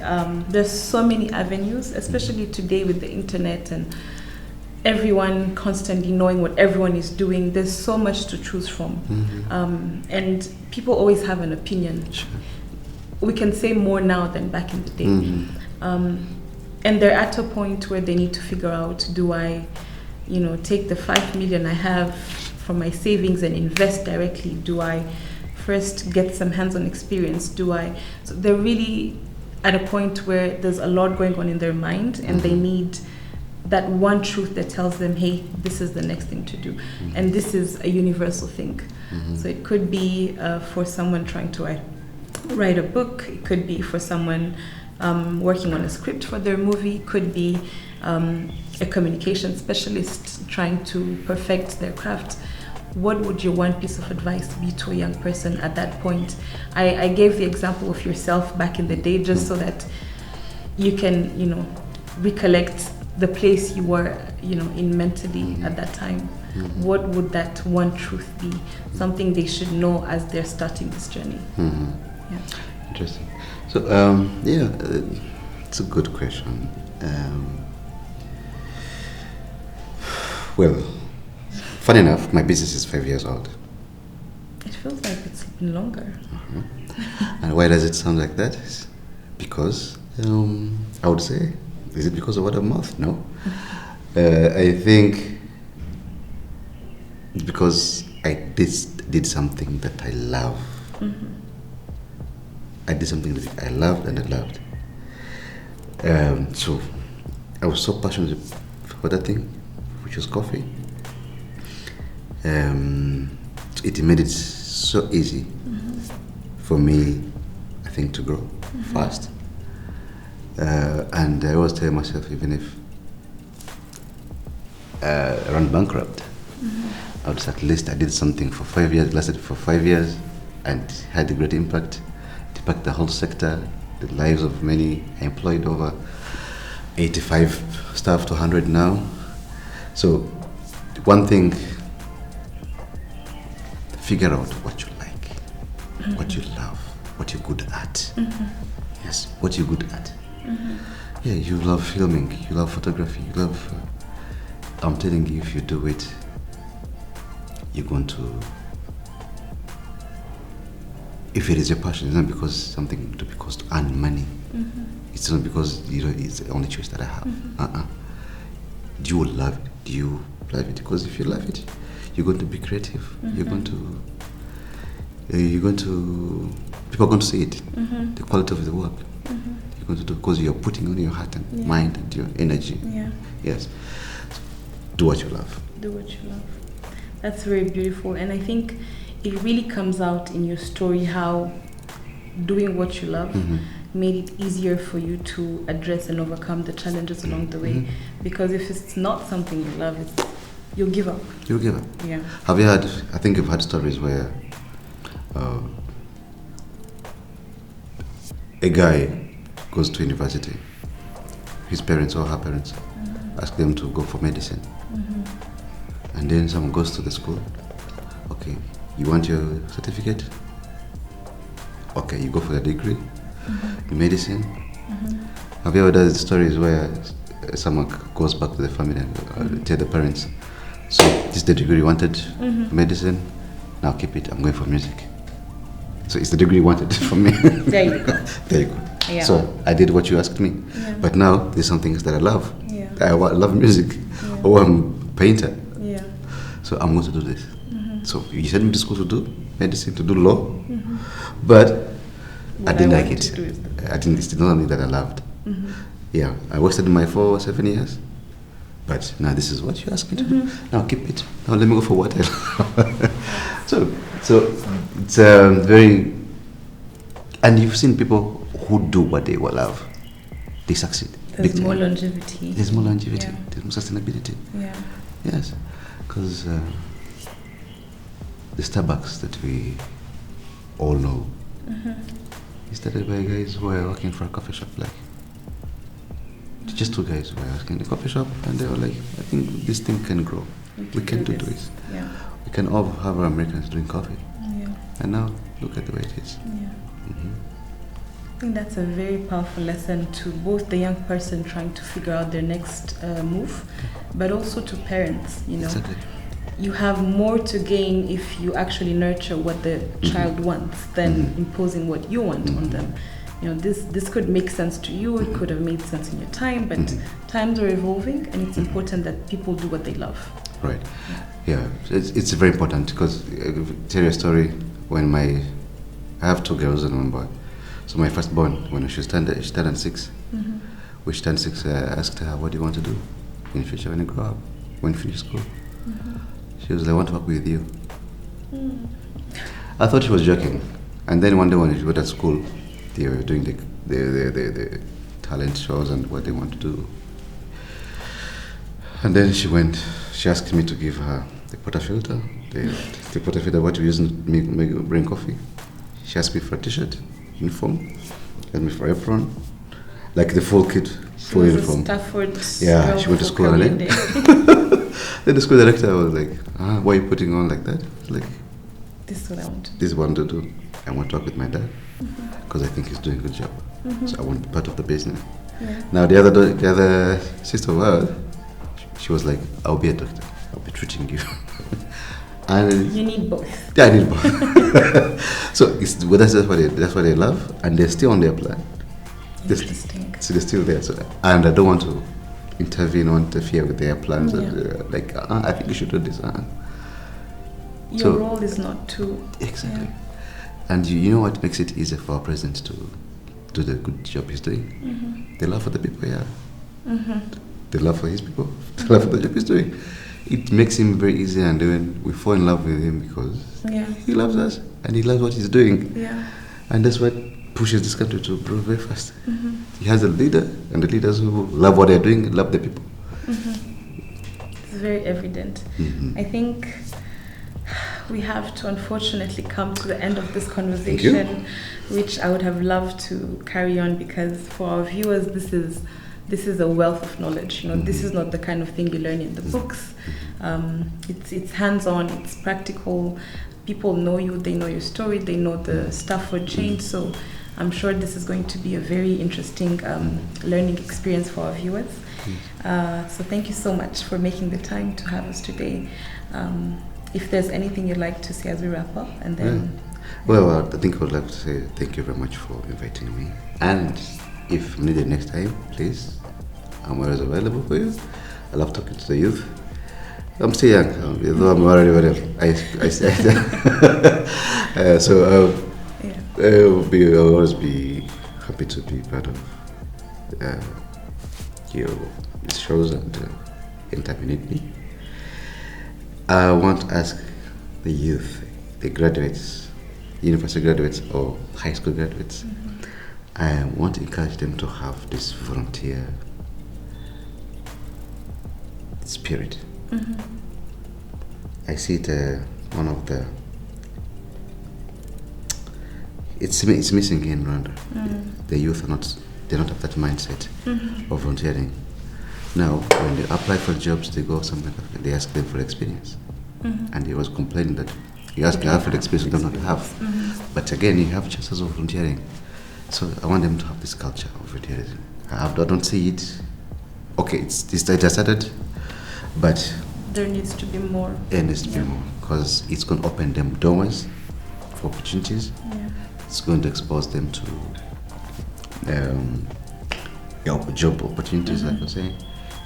There's so many avenues, especially today with the internet and everyone constantly knowing what everyone is doing. There's so much to choose from. And people always have an opinion. Sure. We can say more now than back in the day. And they're at a point where they need to figure out, do I, take the 5 million I have from my savings and invest directly? Do I first get some hands-on experience? So they're really at a point where there's a lot going on in their mind, and they need that one truth that tells them, hey, this is the next thing to do. And this is a universal thing. So it could be for someone trying to write a book. It could be for someone working on a script for their movie. It could be a communication specialist trying to perfect their craft. What would your one piece of advice be to a young person at that point? I gave the example of yourself back in the day just so that you can, recollect the place you were, in mentally at that time. What would that one truth be? Something they should know as they're starting this journey. Yeah. Interesting. So, it's a good question. Well, funny enough, my business is 5 years old. It feels like it's been longer. And why does it sound like that? It's because, I would say, is it because of word of mouth? No. I think it's because I did something that I love. I did something that I loved and I loved. So I was so passionate for that thing, which was coffee. It made it so easy for me, I think, to grow fast. And I always tell myself, even if I run bankrupt, I would say at least I did something for 5 years, lasted for 5 years, and had a great impact. It impacted the whole sector, the lives of many. I employed over 85 staff to 100 now. So one thing, figure out what you like, what you love, what you're good at. Yes, what you're good at. Yeah, you love filming, you love photography, you love... I'm telling you, if you do it, you're going to... If it is your passion, it's not because something to because to earn money. It's not because it's the only choice that I have. Do you love it? Do you love it? Because if you love it, you're going to be creative. You're going to... People are going to see it. The quality of the work. You're going to do because you're putting on your heart and mind and your energy. Yes. So, do what you love. Do what you love. That's very beautiful, and I think it really comes out in your story how doing what you love made it easier for you to address and overcome the challenges along the way. Because if it's not something you love, you'll give up. You'll give up. Yeah. Have you had? I think you've had stories where a guy goes to university. His parents or her parents ask them to go for medicine. And then someone goes to the school. Okay, you want your certificate? Okay, you go for the degree in medicine. Have you ever done stories where someone goes back to the family and tell the parents, so this is the degree you wanted, medicine, now keep it, I'm going for music. So it's the degree you wanted from me. There you go. There you go. Yeah. So I did what you asked me. Yeah. But now there's some things that I love. Yeah. I love music. Yeah. Or I'm a painter. Yeah. So I'm going to do this. So you sent me to school to do medicine, to do law. But I didn't like it. I didn't. It's not something that I loved. Yeah, I wasted my 4 or 7 years. But now this is what you asked me to do. Now keep it. Now let me go for what I love. So it's very... And you've seen people who do what they love. They succeed. There's more longevity. There's more longevity. Yeah. There's more sustainability. Yeah. Yes. Because the Starbucks that we all know is started by guys who are working for a coffee shop. Like, just 2 guys who were working in a coffee shop, and they were like, I think this thing can grow. We can do this. Yeah. We can all have our Americans doing coffee. Yeah. And now look at the way it is. Yeah. I think that's a very powerful lesson to both the young person trying to figure out their next move, but also to parents. Exactly. You have more to gain if you actually nurture what the child wants than imposing what you want on them. This could make sense to you, it could have made sense in your time, but times are evolving, and it's important that people do what they love. Right. Yeah, it's very important, because I'll tell you a story. When I have 2 girls and 1 boy. So my firstborn, when she turned 6, when she turned 6, I asked her, what do you want to do in the future when you grow up, when you finish school? She was like, I want to work with you. I thought she was joking. And then one day when she went to school, they were doing the talent shows and what they want to do. And then she asked me to give her the portafilter, the portafilter what we use to bring coffee. She asked me for a t-shirt, uniform, asked me for apron, like the full kit, full uniform. Stafford. Yeah, she went to school and then the school director was like, why are you putting on like that? Like, this is what I want. This is what I want to do. I want to work with my dad because I think he's doing a good job. So I want to be part of the business. Yeah. Now the other sister of ours, she was like, I'll be a doctor. I'll be treating you. And you need both. Yeah, I need both. So that's what they love, and they're still on their plan. Interesting. So they're still there. So, and I don't want to intervene or interfere with their plans. And, I think you should do this. Your role is not to... Exactly. Yeah. And you know what makes it easier for our president to do the good job he's doing. Mm-hmm. They love for the people, yeah. Mm-hmm. They love for his people. They love for the job he's doing. It makes him very easy, and then we fall in love with him because he loves us and he loves what he's doing. Yeah. And that's what pushes this country to grow very fast. Mm-hmm. He has a leader, and the leaders who love what they're doing love the people. Mm-hmm. It's very evident. Mm-hmm. I think we have to unfortunately come to the end of this conversation, which I would have loved to carry on, because for our viewers, this is a wealth of knowledge. You know, this is not the kind of thing you learn in the books. It's hands-on, it's practical. People know you, they know your story, they know the Stafford change. So I'm sure this is going to be a very interesting learning experience for our viewers. So thank you so much for making the time to have us today. If there's anything you'd like to say as we wrap up, and then... Well, I think I would like to say thank you very much for inviting me. And if needed next time, please, I'm always available for you. I love talking to the youth. I'm still young, though I'm already I say so I'll always be happy to be part of these shows, and anytime you need me. I want to ask the youth, the graduates, university graduates or high school graduates, I want to encourage them to have this volunteer spirit. I see it one of the it's missing in Rwanda. The youth they don't have that mindset of volunteering. Now, when they apply for jobs, they go somewhere, they ask them for experience, and he was complaining that you ask them for experience you don't have. But again, you have chances of volunteering. So I want them to have this culture of volunteering. I don't see it. Okay, it has started, but there needs to be more. There needs to be more, because it's going to open them doors for opportunities. It's going to expose them to job opportunities, like I was saying.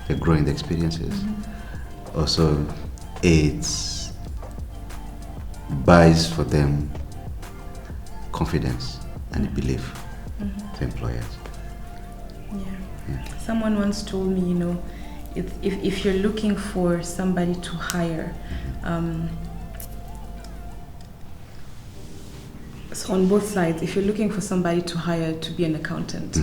They're growing the experiences. Also, it buys for them confidence and belief to employers. Someone once told me, you know, if you're looking for somebody to hire, so on both sides, if you're looking for somebody to hire to be an accountant,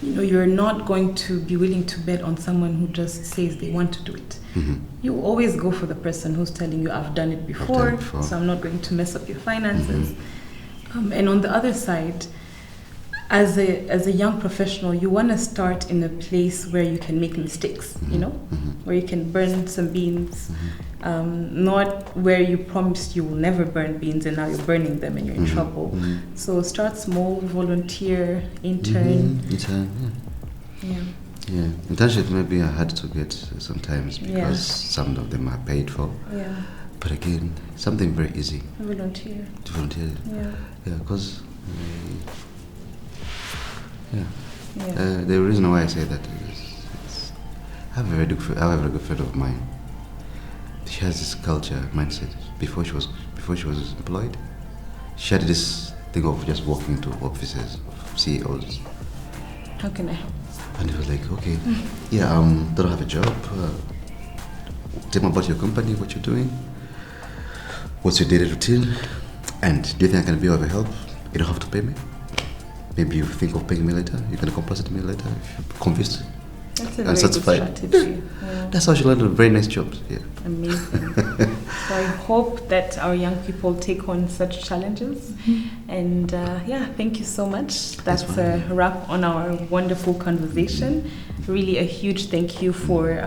you know, you're not going to be willing to bet on someone who just says they want to do it. You always go for the person who's telling you, I've done it before, so I'm not going to mess up your finances. And on the other side, as a young professional, you want to start in a place where you can make mistakes, you know, where you can burn some beans, not where you promised you will never burn beans and now you're burning them and you're in trouble. So start small, volunteer, intern. Internship maybe I had to get sometimes because some of them are paid for. But again, something very easy. Volunteer. To volunteer. Because the reason why I say that is I have a very good friend of mine. She has this culture mindset. Before she was employed, she had this thing of just walking to offices of CEOs. How can I help? And he was like, okay, don't have a job. Tell me about your company, what you're doing, what's your daily routine, and do you think I can be of help? You don't have to pay me. Maybe you think of paying me later. You can compensate me later if you're convinced. That's a very good strategy. That's how she landed a very nice job. Amazing. So I hope that our young people take on such challenges. And thank you so much. That's a wrap on our wonderful conversation. Really a huge thank you for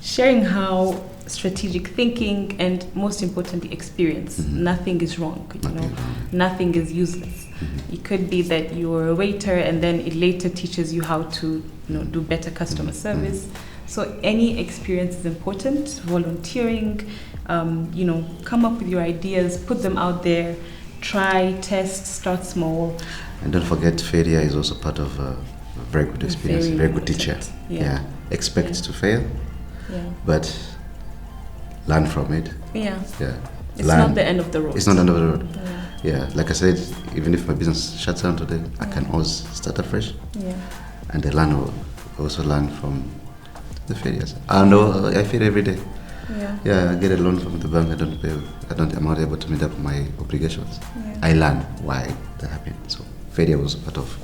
sharing how strategic thinking and most importantly experience. Nothing is wrong, you know. Nothing is useless. It could be that you're a waiter and then it later teaches you how to, you know, do better customer service. So any experience is important. Volunteering, you know, come up with your ideas, put them out there, try, test, start small. And don't forget, failure is also part of a very good experience, very good teacher. Expect to fail, but learn from it. It's not the end of the road. It's not the end of the road. Yeah, like I said, even if my business shuts down today, I can always start afresh. Yeah. And also learn from the failures. And I fail every day. Yeah. Yeah, I get a loan from the bank. I'm not able to meet up my obligations. Yeah. I learn why that happened. So failure was part of.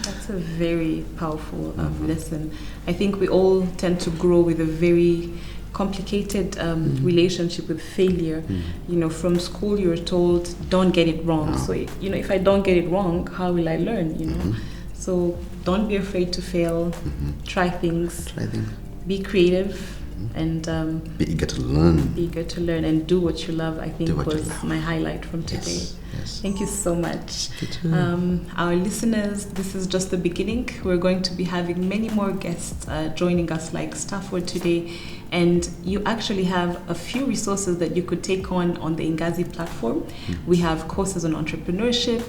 That's a very powerful lesson. I think we all tend to grow with a very complicated relationship with failure. You know, from school you're told don't get it wrong. So if I don't get it wrong, how will I learn? You know, so don't be afraid to fail. Try things. Be creative. And be eager to learn. And do what you love. I think was my highlight from today. Yes. Thank you so much. Our listeners, this is just the beginning. We're going to be having many more guests joining us like Stafford today. And you actually have a few resources that you could take on the Ingazi platform. We have courses on entrepreneurship.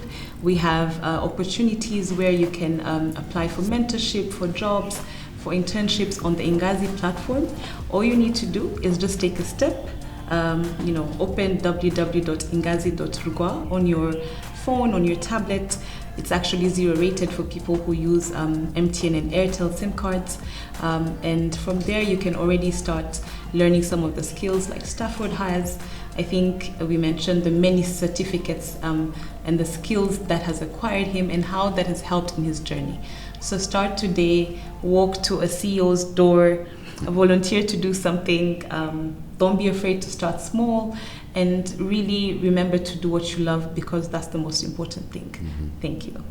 We have opportunities where you can apply for mentorship, for jobs, for internships on the Ingazi platform. All you need to do is just take a step. Open www.ingazi.rugwa on your phone, on your tablet. It's actually 0 rated for people who use MTN and Airtel SIM cards. And from there, you can already start learning some of the skills like Stafford has. I think we mentioned the many certificates and the skills that has acquired him and how that has helped in his journey. So start today, walk to a CEO's door, volunteer to do something. Don't be afraid to start small, and really remember to do what you love, because that's the most important thing. Thank you.